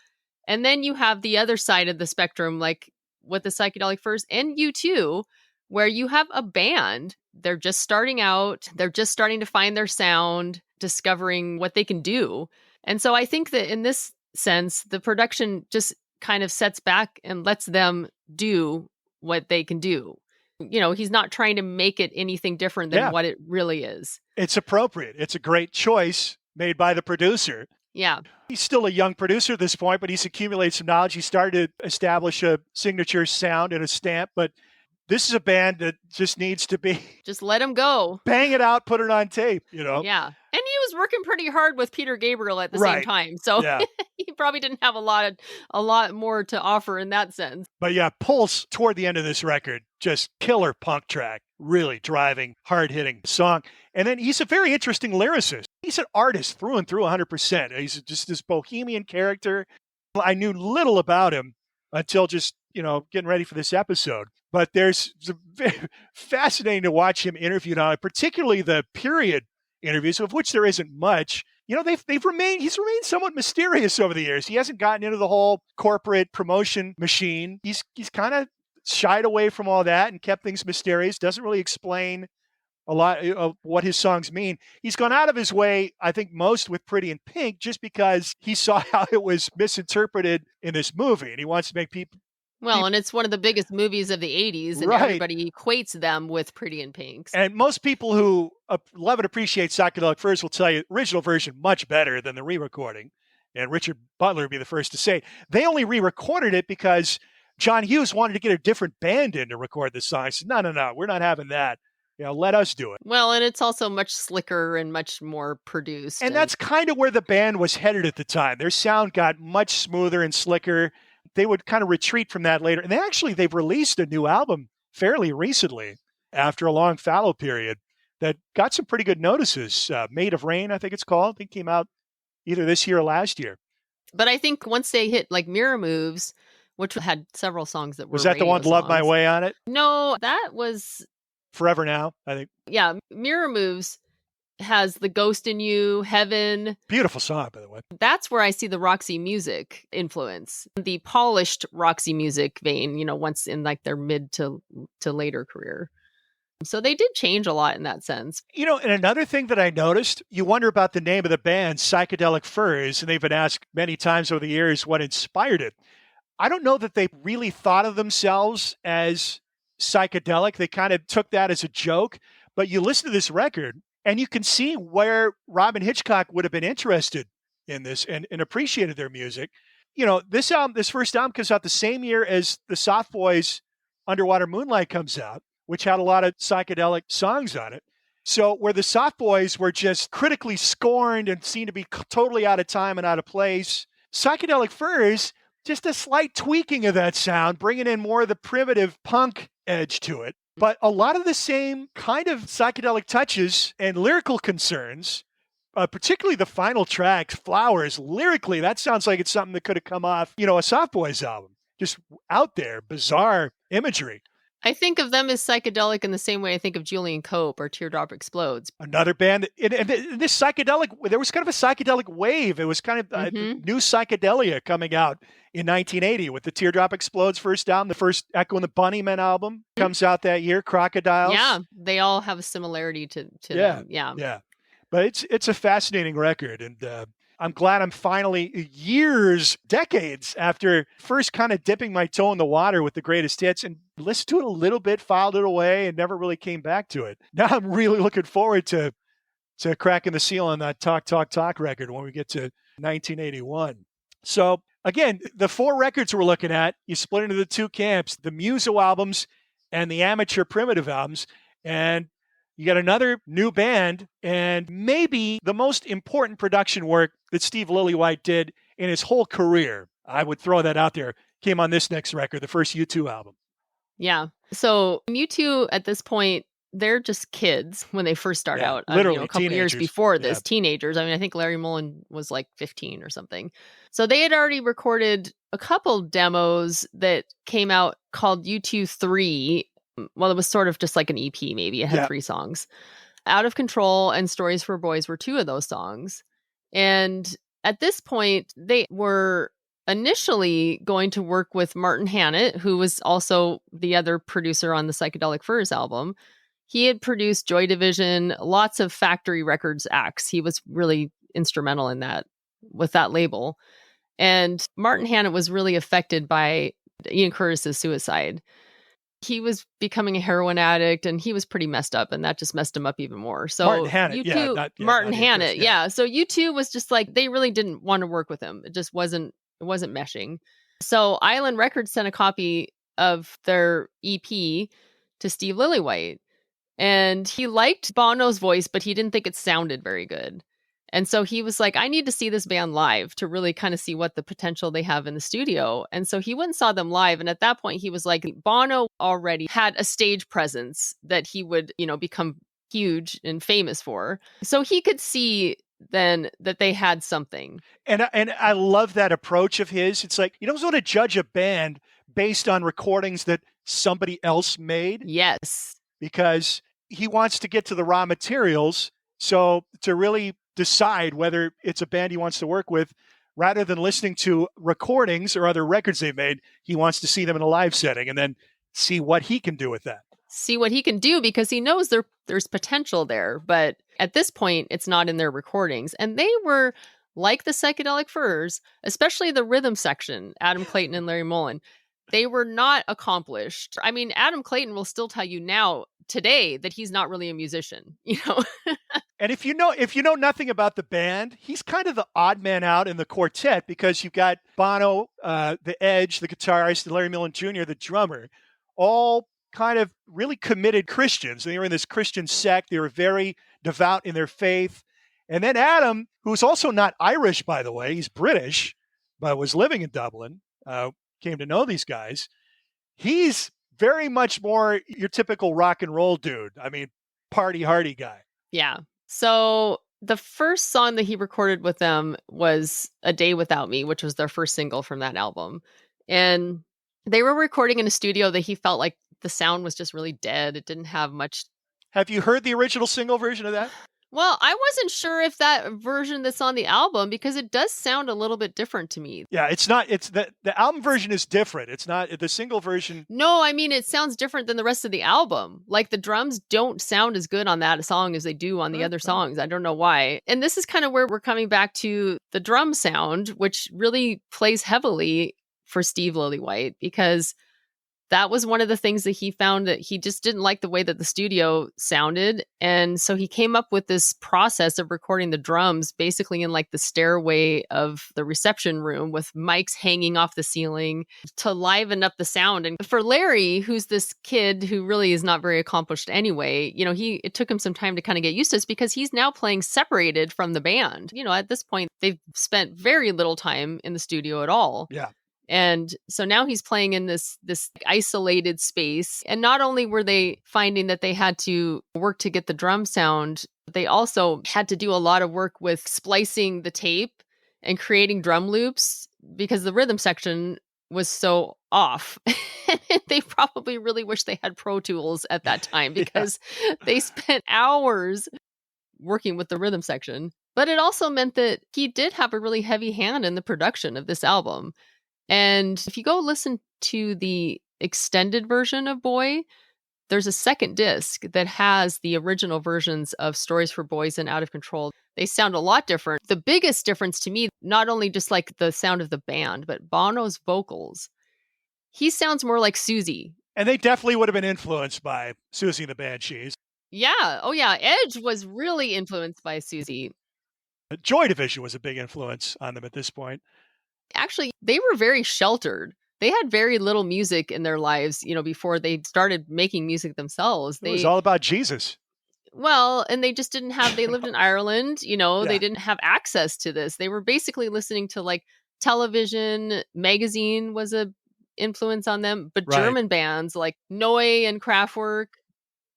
And then you have the other side of the spectrum, like with the Psychedelic Furs and U2, where you have a band. They're just starting out. They're just starting to find their sound, discovering what they can do. And so I think that in this sense, the production just kind of sets back and lets them do what they can do. He's not trying to make it anything different than what it really is. It's appropriate. It's a great choice made by the producer. Yeah. He's still a young producer at this point, but he's accumulated some knowledge. He started to establish a signature sound and a stamp, but This is a band that just needs to be Just let him go. Bang it out, put it on tape, you know? Yeah. And he was working pretty hard with Peter Gabriel at the same Right. time. So Yeah. he probably didn't have a lot more to offer in that sense. But yeah, Pulse toward the end of this record, just killer punk track, really driving, hard-hitting song. And then he's a very interesting lyricist. He's an artist through and through 100%. He's just this bohemian character. I knew little about him until just, getting ready for this episode. But it's fascinating to watch him interviewed on it, particularly the period interviews, of which there isn't much. He's remained somewhat mysterious over the years. He hasn't gotten into the whole corporate promotion machine. He's kind of shied away from all that and kept things mysterious. Doesn't really explain a lot of what his songs mean. He's gone out of his way, I think, most with Pretty in Pink, just because he saw how it was misinterpreted in this movie, and he wants to make people. Well, and it's one of the biggest movies of the 80s, and Right. everybody equates them with Pretty in Pinks. And most people who love and appreciate Psychedelic Furs will tell you the original version much better than the re-recording. And Richard Butler would be the first to say. They only re-recorded it because John Hughes wanted to get a different band in to record the song. He said, no, we're not having that. Let us do it. Well, and it's also much slicker and much more produced. And that's kind of where the band was headed at the time. Their sound got much smoother and slicker. They would kind of retreat from that later. And they've released a new album fairly recently after a long fallow period that got some pretty good notices. Made of Rain, I think it's called. I think it came out either this year or last year. But I think once they hit like Mirror Moves, which had several songs that were Was that the one, Love My Way on it? No, that was Forever Now, I think. Yeah, Mirror Moves has The Ghost in You, Heaven. Beautiful song, by the way. That's where I see the Roxy Music influence. The polished Roxy Music vein, once in like their mid to later career. So they did change a lot in that sense. And another thing that I noticed, you wonder about the name of the band, Psychedelic Furs, and they've been asked many times over the years what inspired it. I don't know that they really thought of themselves as psychedelic. They kind of took that as a joke. But you listen to this record, and you can see where Robin Hitchcock would have been interested in this and appreciated their music. This first album comes out the same year as the Soft Boys' Underwater Moonlight comes out, which had a lot of psychedelic songs on it. So where the Soft Boys were just critically scorned and seemed to be totally out of time and out of place, Psychedelic Furs, just a slight tweaking of that sound, bringing in more of the primitive punk edge to it. But a lot of the same kind of psychedelic touches and lyrical concerns, particularly the final track, Flowers, lyrically, that sounds like it's something that could have come off, a Soft Boys album. Just out there, bizarre imagery. I think of them as psychedelic in the same way I think of Julian Cope or Teardrop Explodes. Another band, and this psychedelic, there was kind of a psychedelic wave. It was kind of new psychedelia coming out in 1980 with the Teardrop Explodes first album. The first Echo and the Bunnymen album comes out that year, Crocodiles. Yeah, they all have a similarity to them. Yeah. But it's a fascinating record, and I'm glad I'm finally decades after first kind of dipping my toe in the water with the greatest hits and listened to it a little bit, filed it away, and never really came back to it. Now I'm really looking forward to cracking the seal on that Talk record when we get to 1981. So again, the 4 records we're looking at, you split into the 2 camps, the Muso albums and the amateur primitive albums. And you got another new band, and maybe the most important production work that Steve Lillywhite did in his whole career. I would throw that out there. Came on this next record, the first U2 album. Yeah. So U2 at this point, they're just kids when they first start out. Literally a couple years before this, teenagers. I mean, I think Larry Mullen was like 15 or something. So they had already recorded a couple demos that came out called U2 3. Well, it was sort of just like an EP, maybe. It had 3 songs. Out of Control and Stories for Boys were 2 of those songs. And at this point, they were initially going to work with Martin Hannett, who was also the other producer on the Psychedelic Furs album. He had produced Joy Division, lots of Factory Records acts. He was really instrumental in that, with that label. And Martin Hannett was really affected by Ian Curtis's suicide. He was becoming a heroin addict, and he was pretty messed up, and that just messed him up even more. So Martin Hannett, Martin Hannett, So U2 was just like, they really didn't want to work with him. It just wasn't meshing. So Island Records sent a copy of their EP to Steve Lillywhite. And he liked Bono's voice, but he didn't think it sounded very good. And so he was like, I need to see this band live to really kind of see what the potential they have in the studio. And so he went and saw them live. And at that point, he was like, Bono already had a stage presence that he would, become huge and famous for. So he could see then that they had something. And I love that approach of his. It's like, you don't want to judge a band based on recordings that somebody else made. Yes. Because he wants to get to the raw materials. So to really decide whether it's a band he wants to work with, rather than listening to recordings or other records they've made, he wants to see them in a live setting and then see what he can do with that. See what he can do, because he knows there's potential there. But at this point, it's not in their recordings. And they were like the Psychedelic Furs, especially the rhythm section, Adam Clayton and Larry Mullen. They were not accomplished. I mean, Adam Clayton will still tell you now, today, that he's not really a musician, And if you know nothing about the band, he's kind of the odd man out in the quartet, because you've got Bono, the Edge, the guitarist, and Larry Mullen Jr., the drummer, all kind of really committed Christians. They were in this Christian sect. They were very devout in their faith. And then Adam, who's also not Irish, by the way, he's British, but was living in Dublin, came to know these guys. He's very much more your typical rock and roll dude. I mean, party hardy guy. Yeah. So the first song that he recorded with them was A Day Without Me, which was their first single from that album. And they were recording in a studio that he felt like the sound was just really dead. It didn't have much. Have you heard the original single version of that? Well, I wasn't sure if that version that's on the album, because it does sound a little bit different to me. Yeah, it's not. It's the album version is different. It's not the single version. No, I mean, it sounds different than the rest of the album. Like, the drums don't sound as good on that song as they do on the other songs. I don't know why. And this is kind of where we're coming back to the drum sound, which really plays heavily for Steve Lillywhite, because that was one of the things that he found that he just didn't like the way that the studio sounded. And so he came up with this process of recording the drums basically in like the stairway of the reception room with mics hanging off the ceiling to liven up the sound. And for Larry, who's this kid who really is not very accomplished anyway, it took him some time to kind of get used to this, because he's now playing separated from the band. At this point, they've spent very little time in the studio at all. Yeah. And so now he's playing in this isolated space. And not only were they finding that they had to work to get the drum sound, they also had to do a lot of work with splicing the tape and creating drum loops, because the rhythm section was so off. They probably really wish they had Pro Tools at that time, because they spent hours working with the rhythm section. But it also meant that he did have a really heavy hand in the production of this album. And if you go listen to the extended version of Boy, there's a second disc that has the original versions of Stories for Boys and Out of Control. They sound a lot different. The biggest difference to me, not only just like the sound of the band, but Bono's vocals. He sounds more like Susie. And they definitely would have been influenced by Susie and the Banshees. Yeah. Oh, yeah. Edge was really influenced by Susie. Joy Division was a big influence on them at this point. Actually, they were very sheltered. They had very little music in their lives, before they started making music themselves. It was all about Jesus. Well, and they just didn't have, they lived in Ireland, They didn't have access to this. They were basically listening to like television, magazine was a influence on them, but German bands like Neu! And Kraftwerk.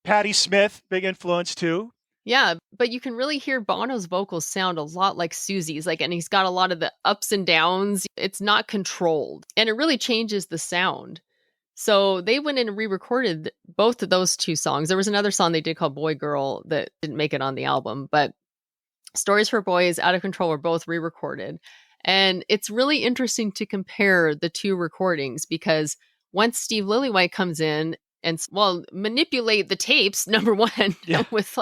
Patti Smith, big influence too. Yeah, but you can really hear Bono's vocals sound a lot like Susie's, and he's got a lot of the ups and downs. It's not controlled, and it really changes the sound. So they went in and re-recorded both of those two songs. There was another song they did called Boy Girl that didn't make it on the album, but Stories for Boys, Out of Control were both re-recorded. And it's really interesting to compare the two recordings, because once Steve Lillywhite comes in and manipulate the tapes, number one, with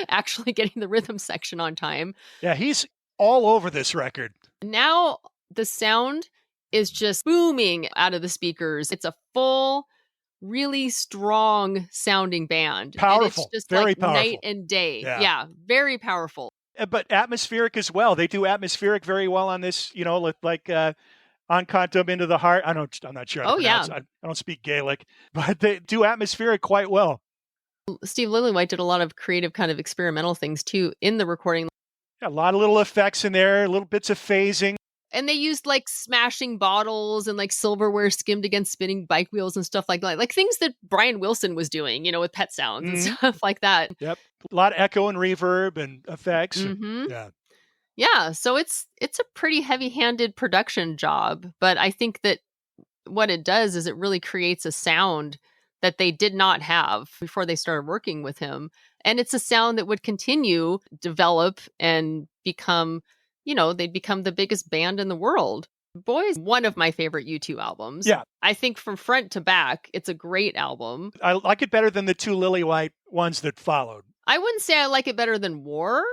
actually getting the rhythm section on time. Yeah, he's all over this record. Now the sound is just booming out of the speakers. It's a full, really strong sounding band. Powerful. And it's just very powerful. Night and day. Yeah, very powerful. But atmospheric as well. They do atmospheric very well on this, On Contum Into the Heart. I'm not sure how to pronounce it. I don't speak Gaelic, but they do atmospheric quite well. Steve Lillywhite did a lot of creative kind of experimental things too in the recording. Yeah, a lot of little effects in there, little bits of phasing. And they used like smashing bottles and like silverware skimmed against spinning bike wheels and stuff like that. Like things that Brian Wilson was doing, with pet sounds and stuff like that. Yep. A lot of echo and reverb and effects. Yeah. Yeah. So it's a pretty heavy-handed production job. But I think that what it does is it really creates a sound that they did not have before they started working with him. And it's a sound that would continue, develop, and become, they'd become the biggest band in the world. Boys, one of my favorite U2 albums. Yeah. I think from front to back, it's a great album. I like it better than the two Lillywhite ones that followed. I wouldn't say I like it better than War,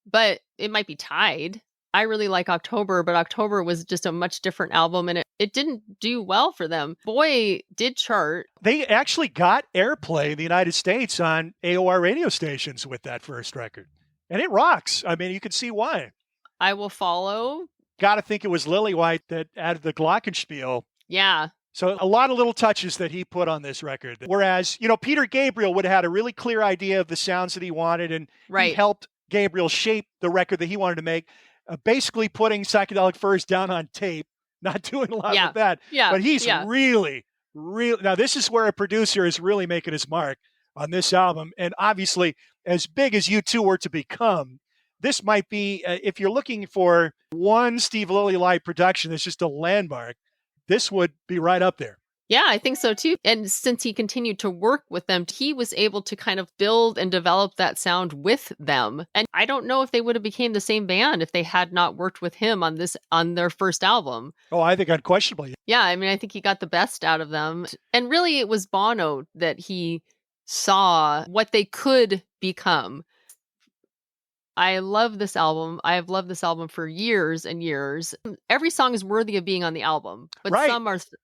but it might be tied. I really like October, but October was just a much different album, and it didn't do well for them. Boy, did chart. They actually got airplay in the United States on AOR radio stations with that first record. And it rocks. I mean, you can see why. I Will Follow. Got to think it was Lillywhite that added the glockenspiel. Yeah. So a lot of little touches that he put on this record. Whereas, Peter Gabriel would have had a really clear idea of the sounds that he wanted, and he helped Gabriel shape the record that he wanted to make. Basically putting Psychedelic Furs down on tape, not doing a lot with that. Yeah. But he's really, now this is where a producer is really making his mark on this album. And obviously, as big as U2 were to become, this might be, if you're looking for one Steve Lillywhite production that's just a landmark, this would be right up there. Yeah, I think so too. And since he continued to work with them, he was able to kind of build and develop that sound with them. And I don't know if they would have became the same band if they had not worked with him on their first album. Oh, I think unquestionably. Yeah, I mean, I think he got the best out of them. And really, it was Bono that he saw what they could become. I love this album. I have loved this album for years and years. Every song is worthy of being on the album, but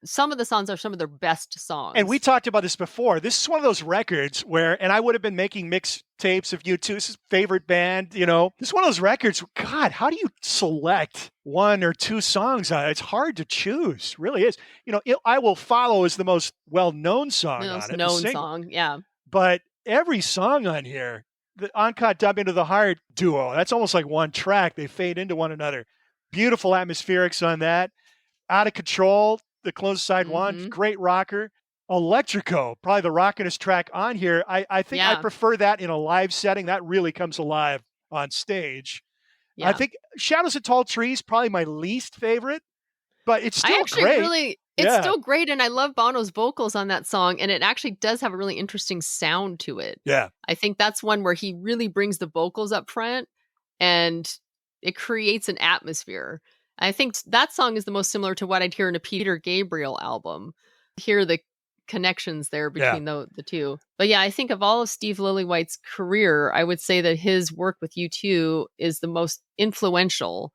some of the songs are some of their best songs. And we talked about this before. This is one of those records where, and I would have been making mix tapes of U2's favorite band, This is one of those records. God, how do you select one or two songs on it? It's hard to choose. It really is. I Will Follow is the most well-known song on it. Known song, yeah. But every song on here, the On Contum Into the Heart duo, that's almost like one track. They fade into one another. Beautiful atmospherics on that. Out of Control, the close side one, great rocker. Electrico, probably the rockinest track on here. I think I prefer that in a live setting. That really comes alive on stage. Yeah. I think Shadows of Tall Trees, probably my least favorite, but it's still great. It's still great, and I love Bono's vocals on that song, and it actually does have a really interesting sound to it. Yeah. I think that's one where he really brings the vocals up front, and it creates an atmosphere. I think that song is the most similar to what I'd hear in a Peter Gabriel album. Hear the connections there between the two. But yeah, I think of all of Steve Lillywhite's career, I would say that his work with U2 is the most influential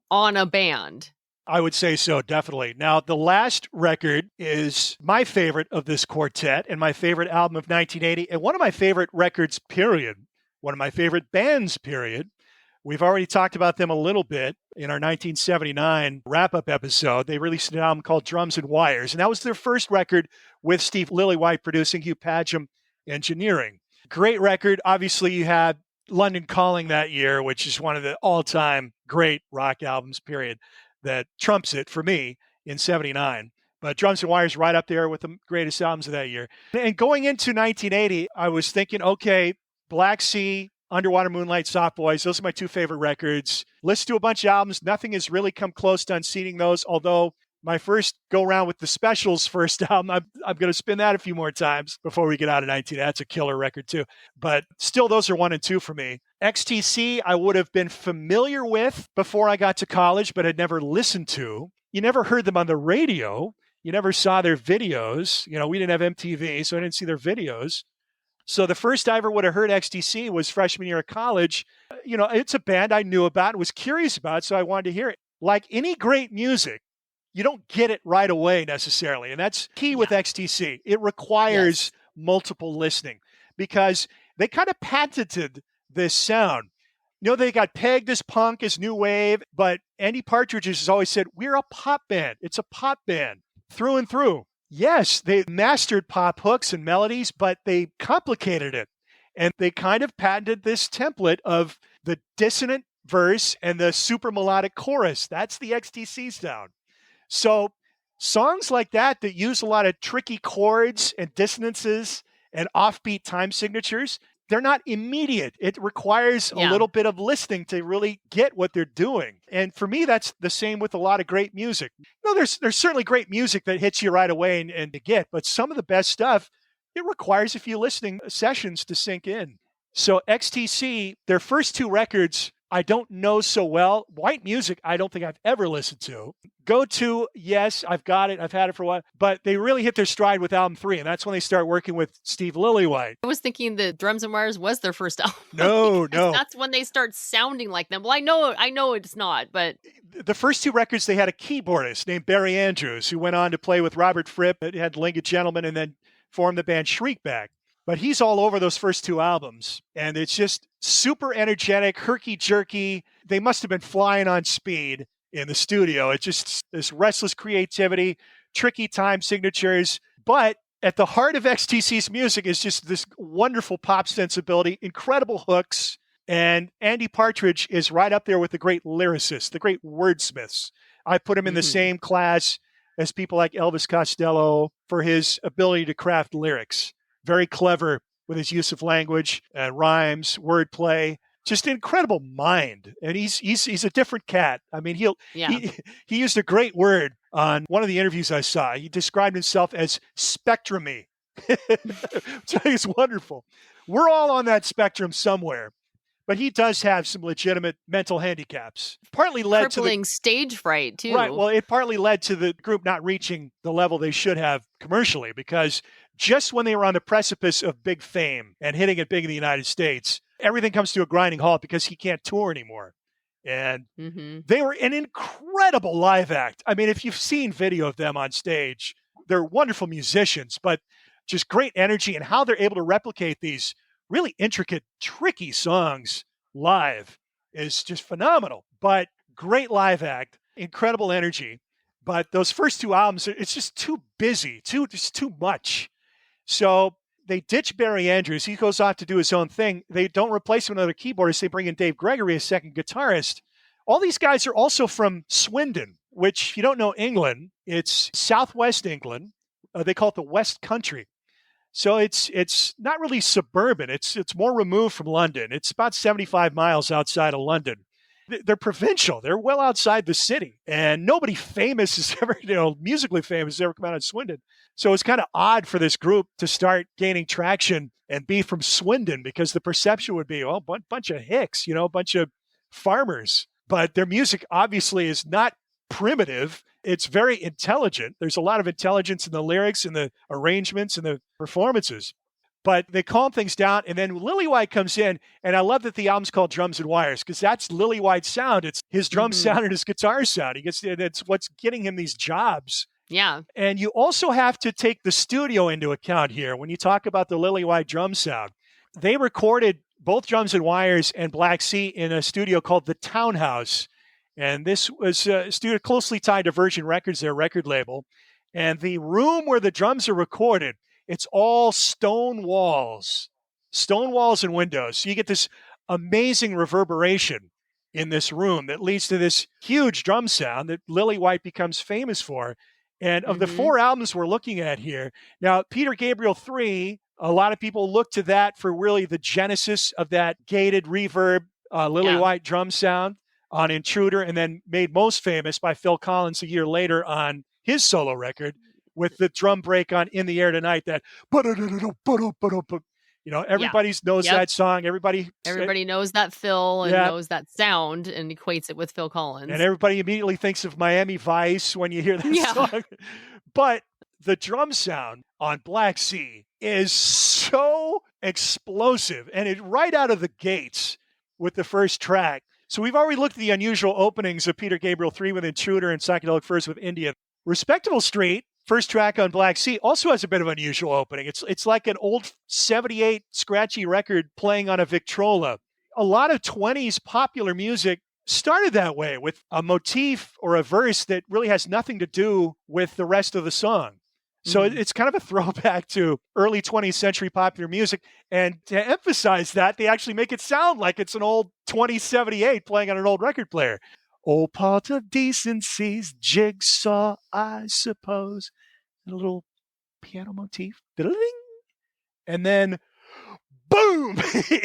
on a band. I would say so, definitely. Now, the last record is my favorite of this quartet and my favorite album of 1980 and one of my favorite records, period. One of my favorite bands, period. We've already talked about them a little bit in our 1979 wrap-up episode. They released an album called Drums and Wires, and that was their first record with Steve Lillywhite producing, Hugh Padgham engineering. Great record. Obviously, you had London Calling that year, which is one of the all-time great rock albums, period, that trumps it for me in 79. But Drums and Wires right up there with the greatest albums of that year. And going into 1980, I was thinking, okay, Black Sea, Underwater Moonlight, Soft Boys, those are my two favorite records. Let's do a bunch of albums. Nothing has really come close to unseating those, although my first go-around with the Specials first album, I'm going to spin that a few more times before we get out of 19. That's a killer record too. But still, those are 1 and 2 for me. XTC, I would have been familiar with before I got to college, but had never listened to. You never heard them on the radio. You never saw their videos. We didn't have MTV, so I didn't see their videos. So the first I ever would have heard XTC was freshman year of college. It's a band I knew about and was curious about, so I wanted to hear it. Like any great music, you don't get it right away necessarily. And that's key with XTC. It requires multiple listening because they kind of patented this sound. They got pegged as punk, as new wave, but Andy Partridge has always said, we're a pop band. It's a pop band through and through. Yes, they mastered pop hooks and melodies, but they complicated it. And they kind of patented this template of the dissonant verse and the super melodic chorus. That's the XTC sound. So songs like that use a lot of tricky chords and dissonances and offbeat time signatures, they're not immediate. It requires a little bit of listening to really get what they're doing. And for me, that's the same with a lot of great music. There's certainly great music that hits you right away and to get, but some of the best stuff, it requires a few listening sessions to sink in. So XTC, their first 2 records, I don't know so well. White Music, I don't think I've ever listened to. Go To, yes, I've got it. I've had it for a while. But they really hit their stride with album 3, and that's when they start working with Steve Lillywhite. I was thinking the Drums and Wires was their first album. No. That's when they start sounding like them. Well, I know it's not, but... The first 2 records, they had a keyboardist named Barry Andrews, who went on to play with Robert Fripp, had Linked Gentleman, and then formed the band Shriekback. But he's all over those first 2 albums, and it's just super energetic, herky-jerky. They must have been flying on speed in the studio. It's just this restless creativity, tricky time signatures. But at the heart of XTC's music is just this wonderful pop sensibility, incredible hooks, and Andy Partridge is right up there with the great lyricists, the great wordsmiths. I put him in the same class as people like Elvis Costello for his ability to craft lyrics. Very clever with his use of language, rhymes, wordplay, just an incredible mind. And he's a different cat. I mean, he used a great word on one of the interviews I saw. He described himself as spectrumy, which I think is wonderful. We're all on that spectrum somewhere. But he does have some legitimate mental handicaps. Partly led crippling stage fright, too. Right. Well, it partly led to the group not reaching the level they should have commercially, because just when they were on the precipice of big fame and hitting it big in the United States, everything comes to a grinding halt because he can't tour anymore. And they were an incredible live act. I mean, if you've seen video of them on stage, they're wonderful musicians, but just great energy, and how they're able to replicate these really intricate, tricky songs live is just phenomenal. But great live act, incredible energy. But those first 2 albums, it's just too busy, just too much. So they ditch Barry Andrews. He goes off to do his own thing. They don't replace him with another keyboardist. They bring in Dave Gregory, a second guitarist. All these guys are also from Swindon, which, if you don't know England, it's southwest England. They call it the West Country. So it's not really suburban. It's more removed from London. It's about 75 miles outside of London. They're provincial. They're well outside the city. And nobody famous has ever, musically famous has ever come out of Swindon. So it's kind of odd for this group to start gaining traction and be from Swindon, because the perception would be, bunch of hicks, a bunch of farmers. But their music obviously is not primitive. It's very intelligent. There's a lot of intelligence in the lyrics and the arrangements and the performances. But they calm things down, and then Lillywhite comes in, and I love that the album's called Drums and Wires, because that's Lillywhite's sound. It's his drum sound and his guitar sound. It's what's getting him these jobs. Yeah. And you also have to take the studio into account here when you talk about the Lillywhite drum sound. They recorded both Drums and Wires and Black Sea in a studio called the Townhouse. And this was a studio closely tied to Virgin Records, their record label. And the room where the drums are recorded, it's all stone walls and windows. So you get this amazing reverberation in this room that leads to this huge drum sound that Lillywhite becomes famous for. And of the 4 albums we're looking at here, now Peter Gabriel 3, a lot of people look to that for really the genesis of that gated reverb Lillywhite drum sound on Intruder, and then made most famous by Phil Collins a year later on his solo record with the drum break on In the Air Tonight, that everybody knows that song. Everybody knows that Phil and knows that sound and equates it with Phil Collins. And everybody immediately thinks of Miami Vice when you hear that song. But the drum sound on Black Sea is so explosive, and it right out of the gates with the first track. So we've already looked at the unusual openings of Peter Gabriel 3 with Intruder and Psychedelic Furs with India. Respectable Street, first track on Black Sea, also has a bit of an unusual opening. It's like an old 78 scratchy record playing on a Victrola. a lot of 20s popular music started that way, with a motif or a verse that really has nothing to do with the rest of the song. So it's kind of a throwback to early 20th century popular music. And to emphasize that, they actually make it sound like it's an old 2078 playing on an old record player. Old part of decency's jigsaw, I suppose. And a little piano motif. And then, boom,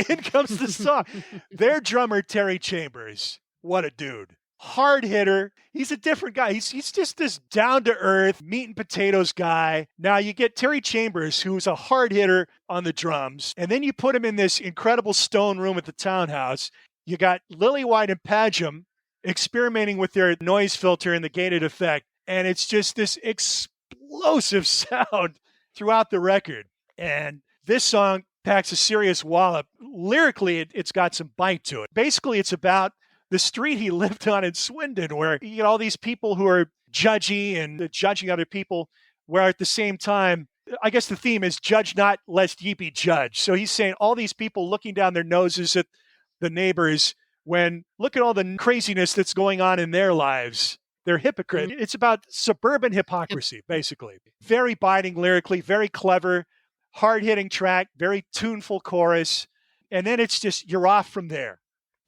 in comes the song. Their drummer, Terry Chambers, what a dude. Hard hitter. He's a different guy. He's just this down-to-earth, meat and potatoes guy. Now you get Terry Chambers, who's a hard hitter on the drums, and then you put him in this incredible stone room at the townhouse. You got Lillywhite and Padgham experimenting with their noise filter and the gated effect, and it's just this explosive sound throughout the record. And this song packs a serious wallop. Lyrically, it's got some bite to it. Basically, it's about the street he lived on in Swindon, where you get all these people who are judgy and judging other people, where at the same time, I guess the theme is judge not lest ye be judged. So he's saying all these people looking down their noses at the neighbors when look at all the craziness that's going on in their lives. They're hypocrites. It's about suburban hypocrisy, basically. Very biting lyrically, very clever, hard-hitting track, very tuneful chorus. And then it's just, you're off from there.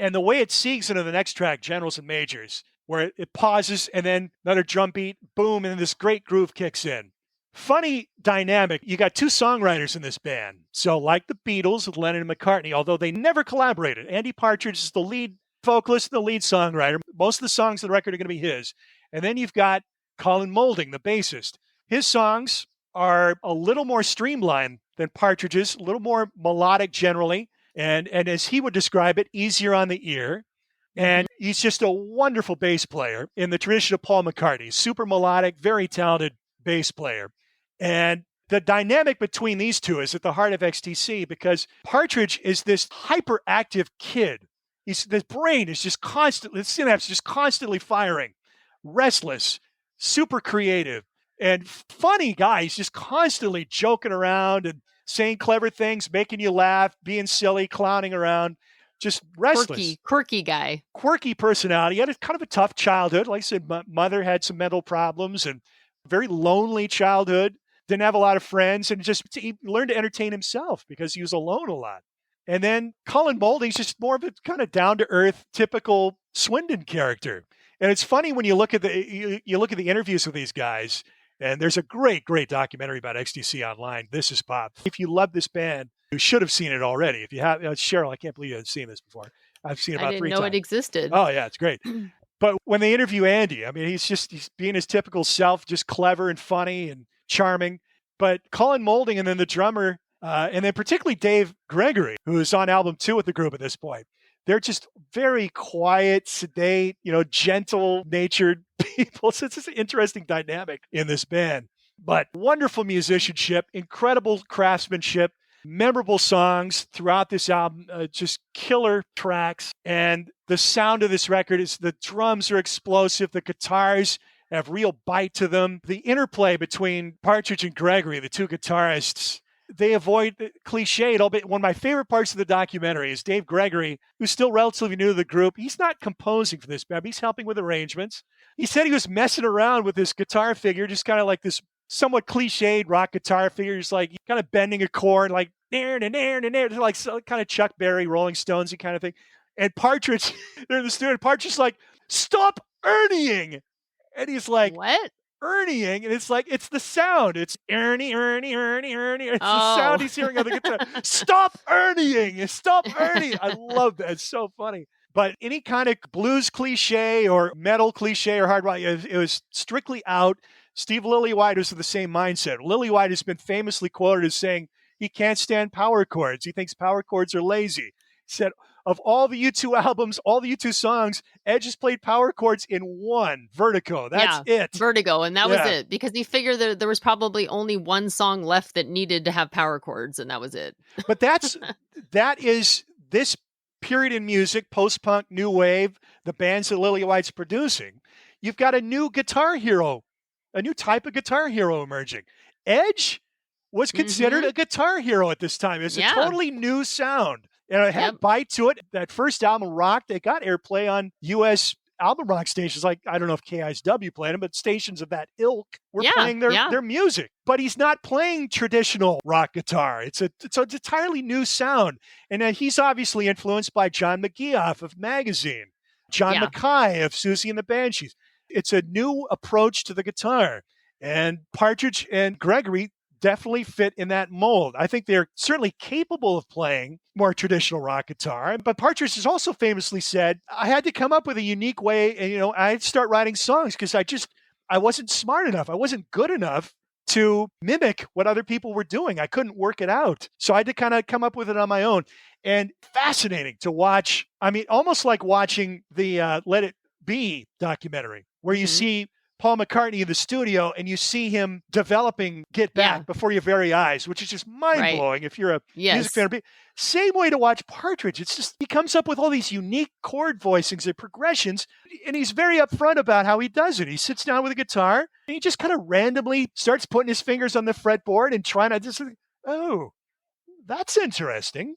And the way it segues into the next track, Generals and Majors, where it pauses and then another drum beat, boom, and then this great groove kicks in. Funny dynamic. You got two songwriters in this band. So like the Beatles with Lennon and McCartney, although they never collaborated. Andy Partridge is the lead vocalist and the lead songwriter. Most of the songs on the record are going to be his. And then you've got Colin Moulding, the bassist. His songs are a little more streamlined than Partridge's, a little more melodic generally. And as he would describe it, easier on the ear. And he's just a wonderful bass player in the tradition of Paul McCartney. Super melodic, very talented bass player. And the dynamic between these two is at the heart of XTC, because Partridge is this hyperactive kid. His brain is just constantly, the synapse just constantly firing. Restless, super creative, and funny guy. He's just constantly joking around and saying clever things, making you laugh, being silly, clowning around, just restless. Quirky guy. Quirky personality. He had a kind of a tough childhood. Like I said, my mother had some mental problems and very lonely childhood. Didn't have a lot of friends, and he learned to entertain himself because he was alone a lot. And then Colin Moulding's just more of a kind of down-to-earth, typical Swindon character. And it's funny when you look at the interviews with these guys. And there's a great documentary about XTC online. This is Pop. If you love this band, you should have seen it already. If you have, Sheryl, I can't believe you haven't seen this before. I've seen it about 3 times. I didn't know it existed. Oh, yeah, it's great. But when they interview Andy, I mean, he's being his typical self, just clever and funny and charming. But Colin Moulding and then the drummer, and then particularly Dave Gregory, who is on album 2 with the group at this point, they're just very quiet, sedate, gentle-natured people. So it's just an interesting dynamic in this band. But wonderful musicianship, incredible craftsmanship, memorable songs throughout this album, just killer tracks. And the sound of this record is the drums are explosive. The guitars have real bite to them. The interplay between Partridge and Gregory, the two guitarists, they avoid cliche. One of my favorite parts of the documentary is Dave Gregory, who's still relatively new to the group. He's not composing for this band. He's helping with arrangements. He said he was messing around with this guitar figure, just kind of like this somewhat cliched rock guitar figure, just like kind of bending a chord, like like kind of Chuck Berry, Rolling Stonesy kind of thing. And Partridge, they're in the studio. Partridge's like, "Stop Ernieing," and he's like, "What?" Ernieing, and it's like, it's the sound. It's Ernie. It's the sound he's hearing on the guitar. Stop Ernieing. Stop Ernie. I love that. It's so funny. But any kind of blues cliche or metal cliche or hard rock, it was strictly out. Steve Lillywhite was of the same mindset. Lillywhite has been famously quoted as saying he can't stand power chords. He thinks power chords are lazy. He said, of all the U2 albums, all the U2 songs, Edge has played power chords in one, Vertigo. That's it. Vertigo, and that was it. Because he figured that there was probably only one song left that needed to have power chords, and that was it. But that is this period in music, post-punk, new wave, the bands that Lillywhite's producing. You've got a new guitar hero, a new type of guitar hero emerging. Edge was considered a guitar hero at this time. It's a totally new sound. And it had Yep. bite to it. That first album rocked. They got airplay on U.S. album rock stations like, I don't know if KISW played them, but stations of that ilk were Yeah. playing Yeah. their music. But he's not playing traditional rock guitar. It's an entirely new sound. And he's obviously influenced by John McGeoff of Magazine, John Yeah. Mackay of Susie and the Banshees. It's a new approach to the guitar. And Partridge and Gregory definitely fit in that mold. I think they're certainly capable of playing more traditional rock guitar. But Partridge has also famously said, I had to come up with a unique way. And, I had to start writing songs because I wasn't smart enough. I wasn't good enough to mimic what other people were doing. I couldn't work it out. So I had to kind of come up with it on my own. And fascinating to watch. I mean, almost like watching the Let It Be documentary, where you see Paul McCartney in the studio and you see him developing Get Back before your very eyes, which is just mind-blowing if you're a music fan. Same way to watch Partridge. It's just, he comes up with all these unique chord voicings and progressions, and he's very upfront about how he does it. He sits down with a guitar, and he just kind of randomly starts putting his fingers on the fretboard and trying to just, oh, that's interesting.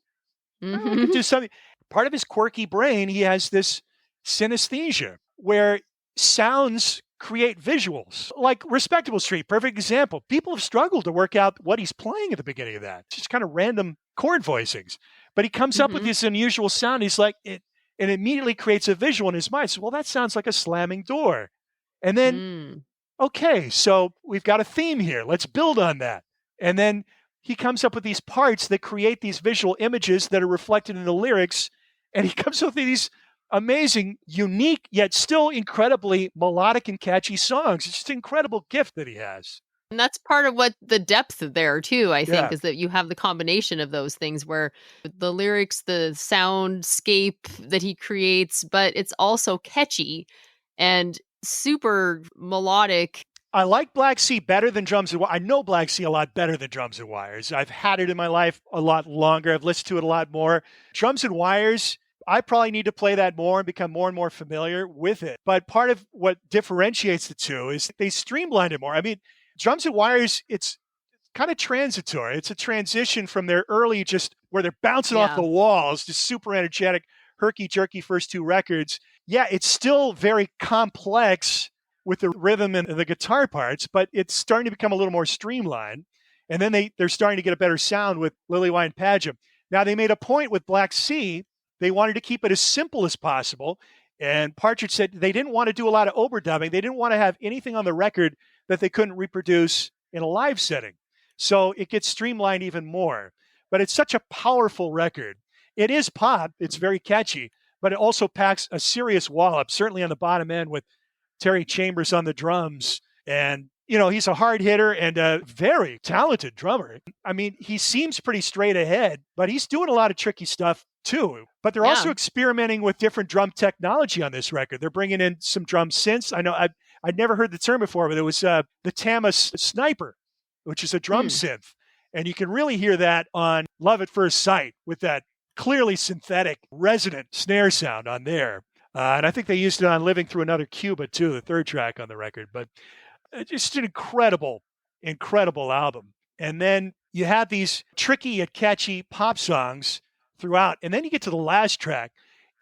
I could do something. Part of his quirky brain, he has this synesthesia where sounds create visuals. Like Respectable Street, perfect example. People have struggled to work out what he's playing at the beginning of that. It's just kind of random chord voicings. But he comes up with this unusual sound. He's like, it immediately creates a visual in his mind. So, well, that sounds like a slamming door. And then, okay, so we've got a theme here. Let's build on that. And then he comes up with these parts that create these visual images that are reflected in the lyrics. And he comes up with these amazing, unique, yet still incredibly melodic and catchy songs. It's just an incredible gift that he has. And that's part of what the depth there too, I think, is that you have the combination of those things where the lyrics, the soundscape that he creates, but it's also catchy and super melodic. I like Black Sea better than Drums and Wires. I know Black Sea a lot better than Drums and Wires. I've had it in my life a lot longer. I've listened to it a lot more. Drums and Wires, I probably need to play that more and become more and more familiar with it. But part of what differentiates the two is they streamlined it more. I mean, Drums and Wires, it's kind of transitory. It's a transition from their early, just where they're bouncing off the walls, just super energetic, herky-jerky first two records. Yeah, it's still very complex with the rhythm and the guitar parts, but it's starting to become a little more streamlined. And then they're starting to get a better sound with Lillywhite and Padgham. Now, they made a point with Black Sea. They wanted to keep it as simple as possible. And Partridge said they didn't want to do a lot of overdubbing. They didn't want to have anything on the record that they couldn't reproduce in a live setting. So it gets streamlined even more. But it's such a powerful record. It is pop. It's very catchy. But it also packs a serious wallop, certainly on the bottom end with Terry Chambers on the drums. And, he's a hard hitter and a very talented drummer. I mean, he seems pretty straight ahead, but he's doing a lot of tricky stuff too. But they're also experimenting with different drum technology on this record. They're bringing in some drum synths. I know I'd never heard the term before, but it was the Tama Sniper, which is a drum synth. And you can really hear that on Love at First Sight with that clearly synthetic resonant snare sound on there. And I think they used it on Living Through Another Cuba too, the third track on the record. But just an incredible, incredible album. And then you have these tricky yet catchy pop songs throughout. And then you get to the last track.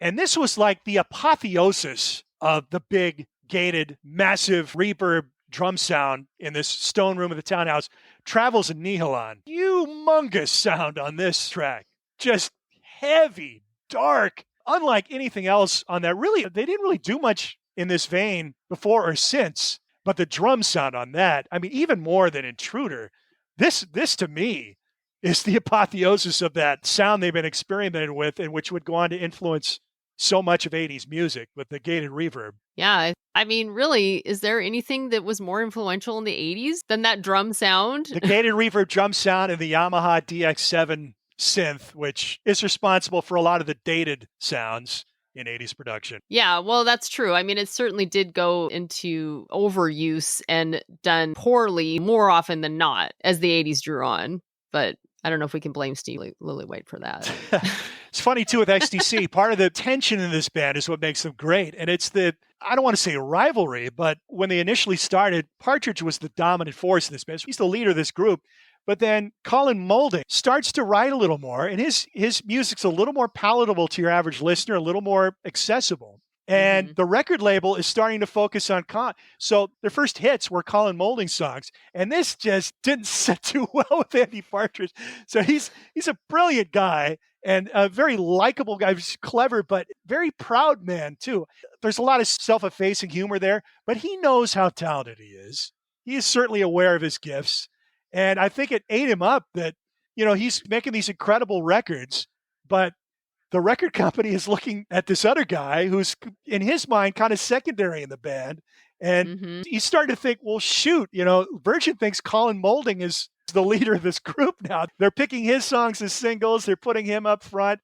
And this was like the apotheosis of the big, gated, massive reverb drum sound in this stone room of the townhouse. Travels in Nihilon. Humongous sound on this track. Just heavy, dark, unlike anything else on that. Really, they didn't really do much in this vein before or since. But the drum sound on that, I mean, even more than Intruder, this to me is the apotheosis of that sound they've been experimenting with, and which would go on to influence so much of 80s music with the gated reverb. Yeah. I mean, really, is there anything that was more influential in the 80s than that drum sound? The gated reverb drum sound and the Yamaha DX7 synth, which is responsible for a lot of the dated sounds in 80s production. Yeah, well, that's true. I mean, it certainly did go into overuse and done poorly more often than not as the 80s drew on. But I don't know if we can blame Steve Lillywhite for that. It's funny, too, with XTC. Part of the tension in this band is what makes them great. And it's I don't want to say rivalry, but when they initially started, Partridge was the dominant force in this band. He's the leader of this group. But then Colin Moulding starts to write a little more, and his music's a little more palatable to your average listener, a little more accessible. And the record label is starting to focus on so their first hits were Colin Moulding songs, and this just didn't sit too well with Andy Partridge. So he's a brilliant guy and a very likable guy, clever, but very proud man too. There's a lot of self-effacing humor there, but he knows how talented he is. He is certainly aware of his gifts. And I think it ate him up that, he's making these incredible records, but the record company is looking at this other guy who's, in his mind, kind of secondary in the band. And he's starting to think, well, shoot, Virgin thinks Colin Moulding is the leader of this group now. They're picking his songs as singles. They're putting him up front.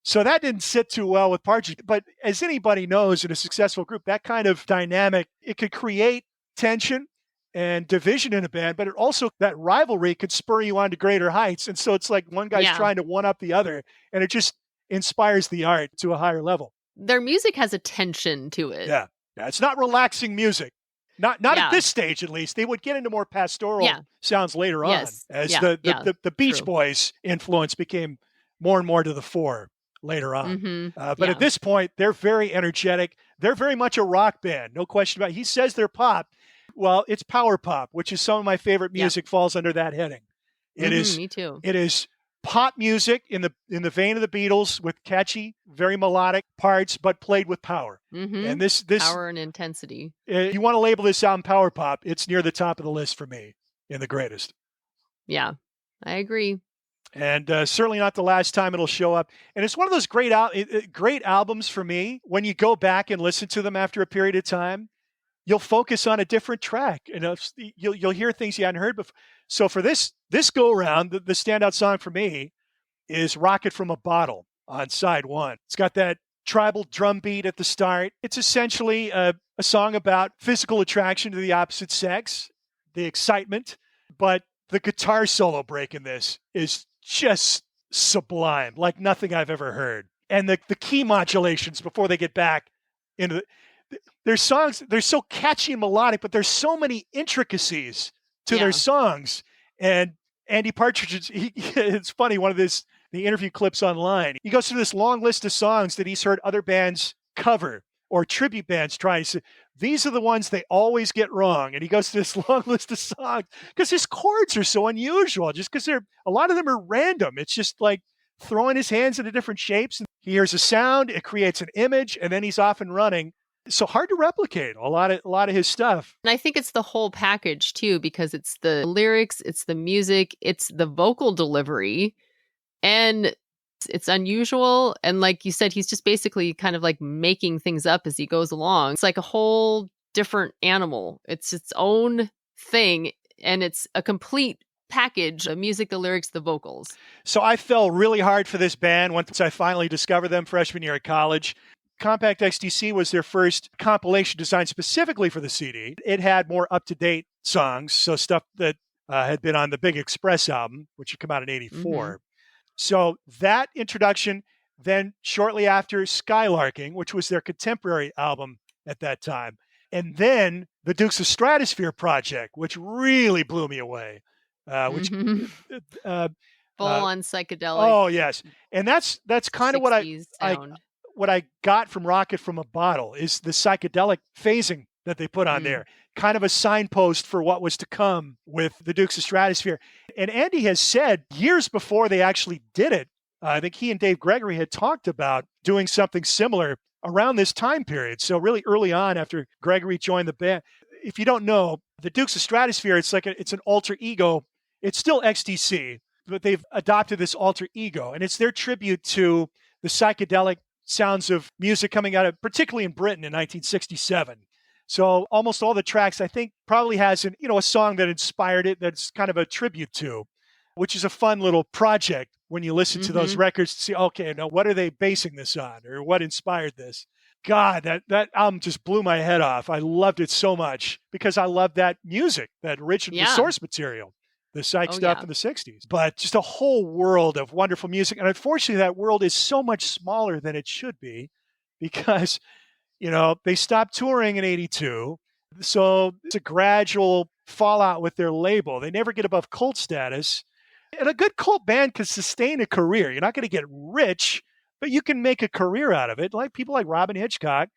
So that didn't sit too well with Partridge. But as anybody knows, in a successful group, that kind of dynamic, it could create tension and division in a band, but it also, that rivalry could spur you on to greater heights. And so it's like one guy's trying to one up the other, and it just inspires the art to a higher level. Their music has a tension to it. Yeah. It's not relaxing music. Not at this stage, at least. They would get into more pastoral sounds later on, as the Beach Boys influence became more and more to the fore later on. But at this point, they're very energetic. They're very much a rock band, no question about it. He says they're pop. Well, it's power pop, which is some of my favorite music falls under that heading. It is. Me too. It is pop music in the vein of the Beatles, with catchy, very melodic parts, but played with power. And this power and intensity. You want to label this album power pop? It's near the top of the list for me in the greatest. Yeah, I agree. And certainly not the last time it'll show up. And it's one of those great albums for me. When you go back and listen to them after a period of time, you'll focus on a different track. You'll hear things you hadn't heard before. So for this go around, the standout song for me is "Rocket from a Bottle" on side one. It's got that tribal drum beat at the start. It's essentially a song about physical attraction to the opposite sex, the excitement, but the guitar solo break in this is just sublime, like nothing I've ever heard. And the key modulations before they get back into their songs, they're so catchy and melodic, but there's so many intricacies to their songs. And Andy Partridge, it's funny, the interview clips online, he goes through this long list of songs that he's heard other bands cover or tribute bands try. So these are the ones they always get wrong. And he goes through this long list of songs because his chords are so unusual, just because a lot of them are random. It's just like throwing his hands into different shapes. And he hears a sound, it creates an image, and then he's off and running. So hard to replicate a lot of his stuff. And I think it's the whole package too, because it's the lyrics, it's the music, it's the vocal delivery, and it's unusual. And like you said, he's just basically kind of like making things up as he goes along. It's like a whole different animal. It's its own thing, and it's a complete package of music, the lyrics, the vocals. So I fell really hard for this band once I finally discovered them freshman year at college. Compact XTC was their first compilation designed specifically for the CD. It had more up-to-date songs, so stuff that had been on the Big Express album, which had come out in '84. So that introduction, then shortly after Skylarking, which was their contemporary album at that time. And then the Dukes of Stratosphere project, which really blew me away. Full on psychedelic. Oh, yes. And that's kind of what I got from Rocket from a Bottle is the psychedelic phasing that they put on there, kind of a signpost for what was to come with the Dukes of Stratosphere. And Andy has said years before they actually did it, I think he and Dave Gregory had talked about doing something similar around this time period. So really early on after Gregory joined the band. If you don't know, the Dukes of Stratosphere, it's an alter ego. It's still XTC, but they've adopted this alter ego, and it's their tribute to the psychedelic sounds of music coming out of, particularly in Britain in 1967. So almost all the tracks, I think, probably has a song that inspired it that's kind of a tribute to, which is a fun little project when you listen to those records to see, okay, now what are they basing this on, or what inspired this? God, that album just blew my head off. I loved it so much because I loved that music, that original source material, the psych stuff in the 60s. But just a whole world of wonderful music. And unfortunately, that world is so much smaller than it should be because, they stopped touring in '82. So it's a gradual fallout with their label. They never get above cult status. And a good cult band can sustain a career. You're not going to get rich, but you can make a career out of it, like people like Robin Hitchcock.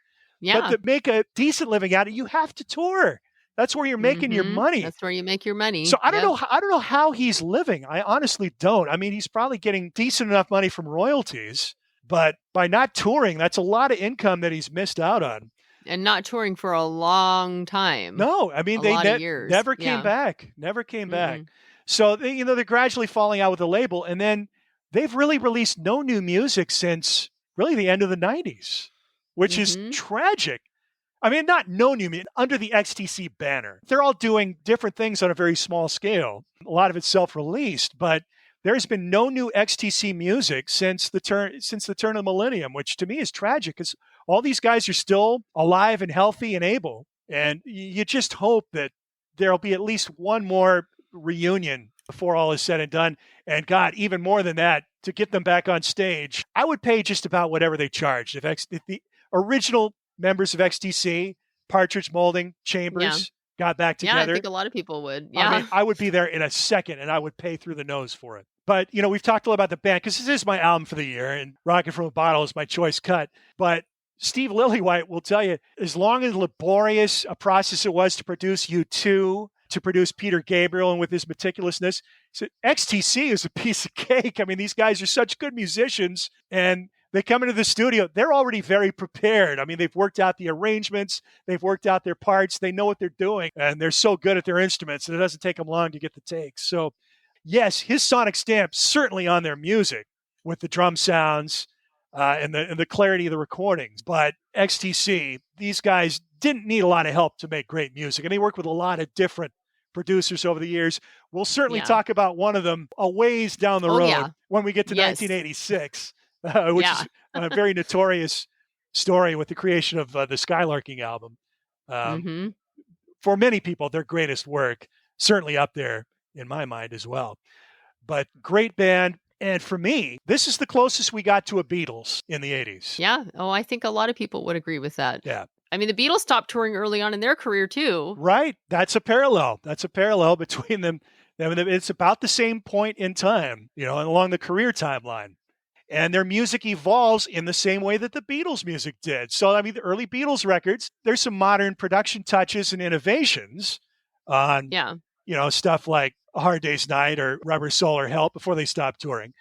But Yeah. to make a decent living out of it, you have to tour. That's where you're making your money. That's where you make your money. So I don't know. I don't know how he's living. I honestly don't. I mean, he's probably getting decent enough money from royalties, but by not touring, that's a lot of income that he's missed out on. And not touring for a long time. No, I mean, they never came back. Never came back. So they're gradually falling out with the label, and then they've really released no new music since really the end of the 90s, which is tragic. I mean, not no new music, under the XTC banner. They're all doing different things on a very small scale. A lot of it's self-released, but there's been no new XTC music since the turn of the millennium, which to me is tragic because all these guys are still alive and healthy and able. And you just hope that there'll be at least one more reunion before all is said and done. And God, even more than that, to get them back on stage, I would pay just about whatever they charged. If the original members of XTC, Partridge, Molding, Chambers got back together. Yeah, I think a lot of people would. Yeah. I mean, I would be there in a second and I would pay through the nose for it. But, we've talked a lot about the band because this is my album for the year and Rockin' from a Bottle is my choice cut. But Steve Lillywhite will tell you, as long as laborious a process it was to produce U2, to produce Peter Gabriel, and with his meticulousness, so XTC is a piece of cake. I mean, these guys are such good musicians, and they come into the studio, they're already very prepared. I mean, they've worked out the arrangements, they've worked out their parts, they know what they're doing, and they're so good at their instruments, and it doesn't take them long to get the takes. So, yes, his sonic stamp certainly on their music with the drum sounds, and the clarity of the recordings. But XTC, these guys didn't need a lot of help to make great music. And they worked with a lot of different producers over the years. We'll certainly talk about one of them a ways down the road when we get to 1986, which is a very notorious story with the creation of the Skylarking album. For many people, their greatest work, certainly up there in my mind as well. But great band. And for me, this is the closest we got to a Beatles in the 80s. Yeah. Oh, I think a lot of people would agree with that. Yeah. I mean, the Beatles stopped touring early on in their career, too. Right. That's a parallel. That's a parallel between them. I mean, it's about the same point in time, along the career timeline. And their music evolves in the same way that the Beatles' music did. So, I mean, the early Beatles records, there's some modern production touches and innovations on, stuff like A Hard Day's Night or Rubber Soul or Help before they stopped touring.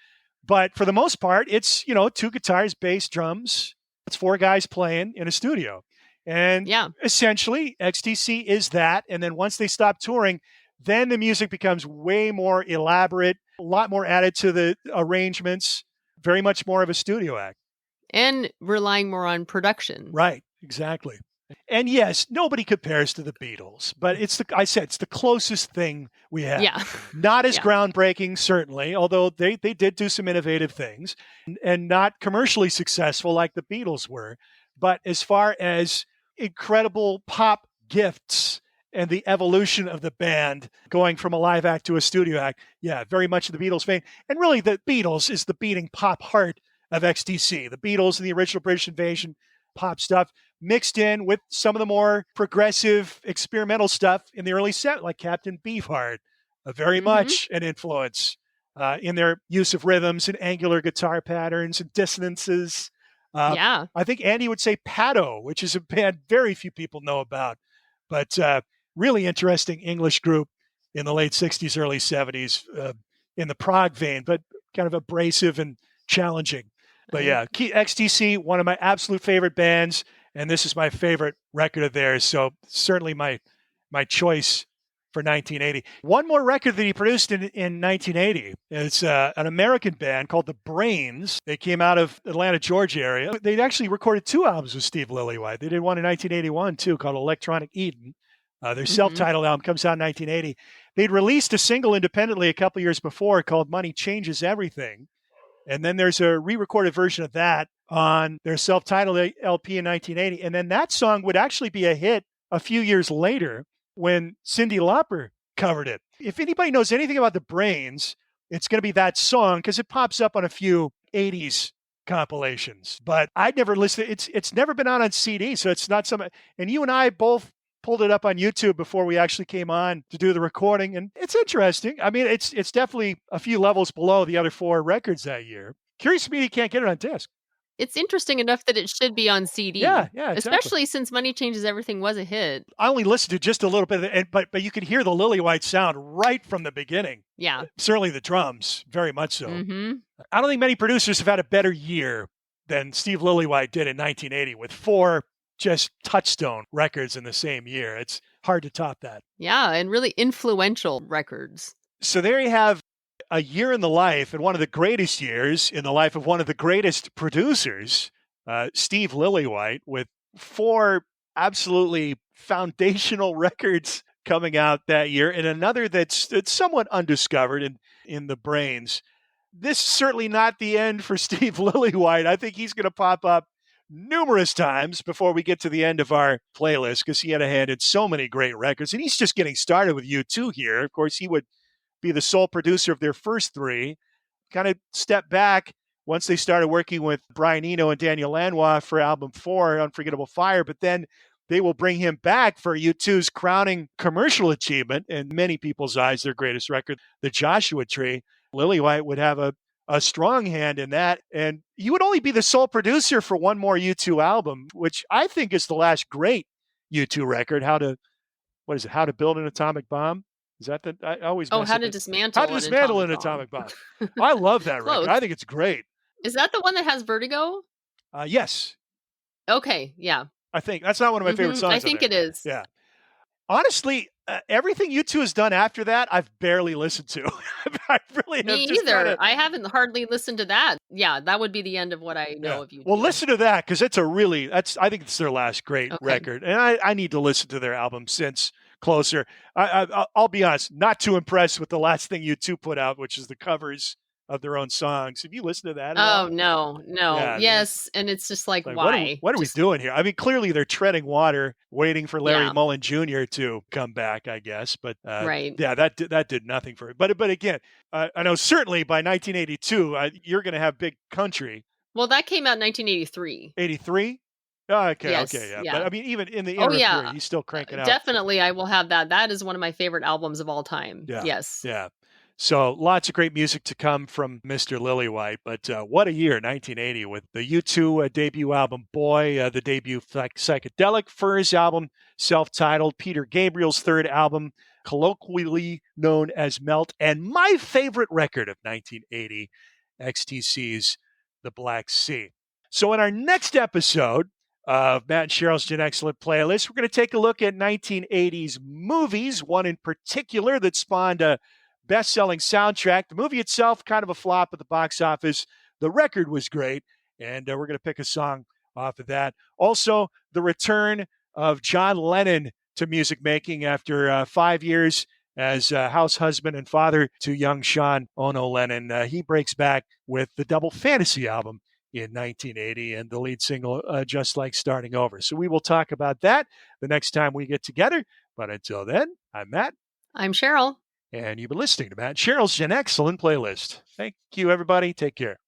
But for the most part, it's, two guitars, bass, drums. It's four guys playing in a studio. And essentially, XTC is that. And then once they stop touring, then the music becomes way more elaborate, a lot more added to the arrangements, very much more of a studio act. And relying more on production. Right, exactly. And yes, nobody compares to the Beatles, but it's the closest thing we have. Yeah. Not as groundbreaking, certainly, although they did do some innovative things, and not commercially successful like the Beatles were. But as far as incredible pop gifts and the evolution of the band going from a live act to a studio act, very much in the Beatles vein. And really, the Beatles is the beating pop heart of XTC. The Beatles and the original British Invasion pop stuff mixed in with some of the more progressive experimental stuff in the early set, like Captain Beefheart, very much an influence in their use of rhythms and angular guitar patterns and dissonances. I think Andy would say Paddo, which is a band very few people know about, but really interesting English group in the late 60s, early 70s in the prog vein, but kind of abrasive and challenging. But XTC, one of my absolute favorite bands, and this is my favorite record of theirs, so certainly my choice for 1980. One more record that he produced in 1980. It's an American band called The Brains. They came out of Atlanta, Georgia area. They actually recorded two albums with Steve Lillywhite. They did one in 1981, too, called Electronic Eden. Their self-titled album comes out in 1980. They'd released a single independently a couple years before called Money Changes Everything. And then there's a re-recorded version of that on their self-titled LP in 1980. And then that song would actually be a hit a few years later when Cyndi Lauper covered it. If anybody knows anything about the Brains, it's going to be that song because it pops up on a few 80s compilations. But I'd never listened. It's never been out on CD, so it's not some. And you and I both pulled it up on YouTube before we actually came on to do the recording, and it's interesting. I mean, it's definitely a few levels below the other 4 records that year. Curious to me, he can't get it on disc. It's interesting enough that it should be on CD. Yeah, exactly. Especially since Money Changes Everything was a hit. I only listened to just a little bit of it, but you could hear the Lillywhite sound right from the beginning. Yeah. Certainly the drums, very much so. Mm-hmm. I don't think many producers have had a better year than Steve Lillywhite did in 1980 with 4 just touchstone records in the same year. It's hard to top that. Yeah, and really influential records. So there you have a year in the life, and one of the greatest years in the life of one of the greatest producers, Steve Lillywhite, with 4 absolutely foundational records coming out that year, and another that's somewhat undiscovered in the brains. This is certainly not the end for Steve Lillywhite. I think he's going to pop up numerous times before we get to the end of our playlist, because he had a hand in so many great records, and he's just getting started with U2 here. Of course, he would be the sole producer of their first 3, kind of step back once they started working with Brian Eno and Daniel Lanois for album 4, Unforgettable Fire, but then they will bring him back for U2's crowning commercial achievement, in many people's eyes, their greatest record, The Joshua Tree. Lillywhite would have a strong hand in that, and you would only be the sole producer for one more U2 album, which I think is the last great U2 record, How to Build an Atomic Bomb? Is that the, I always How to Dismantle an Atomic Bomb. I love that record. I think it's great. Is that the one that has Vertigo? Yes. Okay, yeah. I think that's not one of my favorite songs. I think it is. Yeah. Honestly, everything U2 has done after that, I've barely listened to. I really have. Me either. I haven't hardly listened to that. Yeah, that would be the end of what I know of U2. Well, listen to that, because it's I think it's their last great record, and I need to listen to their album since Closer. I'll be honest, not too impressed with the last thing U2 put out, which is the covers of their own songs. Have you listened to that? Oh, no. Yeah, yes, and it's just like why? What are we doing here? I mean, clearly they're treading water, waiting for Larry Mullen Jr. to come back, I guess. But right. Yeah, that did nothing for it. But again, I know certainly by 1982, you're going to have Big Country. Well, that came out in 1983. 83? Oh, okay, yes, yeah. But I mean, even in the interim period, he's still cranking out. Definitely, I will have that. That is one of my favorite albums of all time. Yeah. Yes. Yeah. So lots of great music to come from Mr. Lillywhite. But what a year, 1980, with the U2 debut album, Boy, the debut Psychedelic Furs album, self-titled, Peter Gabriel's 3rd album, colloquially known as Melt, and my favorite record of 1980, XTC's The Black Sea. So in our next episode of Matt and Sheryl's Gen Excellent Playlist, we're going to take a look at 1980s movies, one in particular that spawned a best-selling soundtrack. The movie itself, kind of a flop at the box office. The record was great, and we're going to pick a song off of that. Also, the return of John Lennon to music making after 5 years as house husband and father to young Sean Ono Lennon. He breaks back with the Double Fantasy album in 1980 and the lead single, Just Like Starting Over. So we will talk about that the next time we get together. But until then, I'm Matt. I'm Sheryl. And you've been listening to Matt and Sheryl's Gen Excellent Playlist. Thank you, everybody. Take care.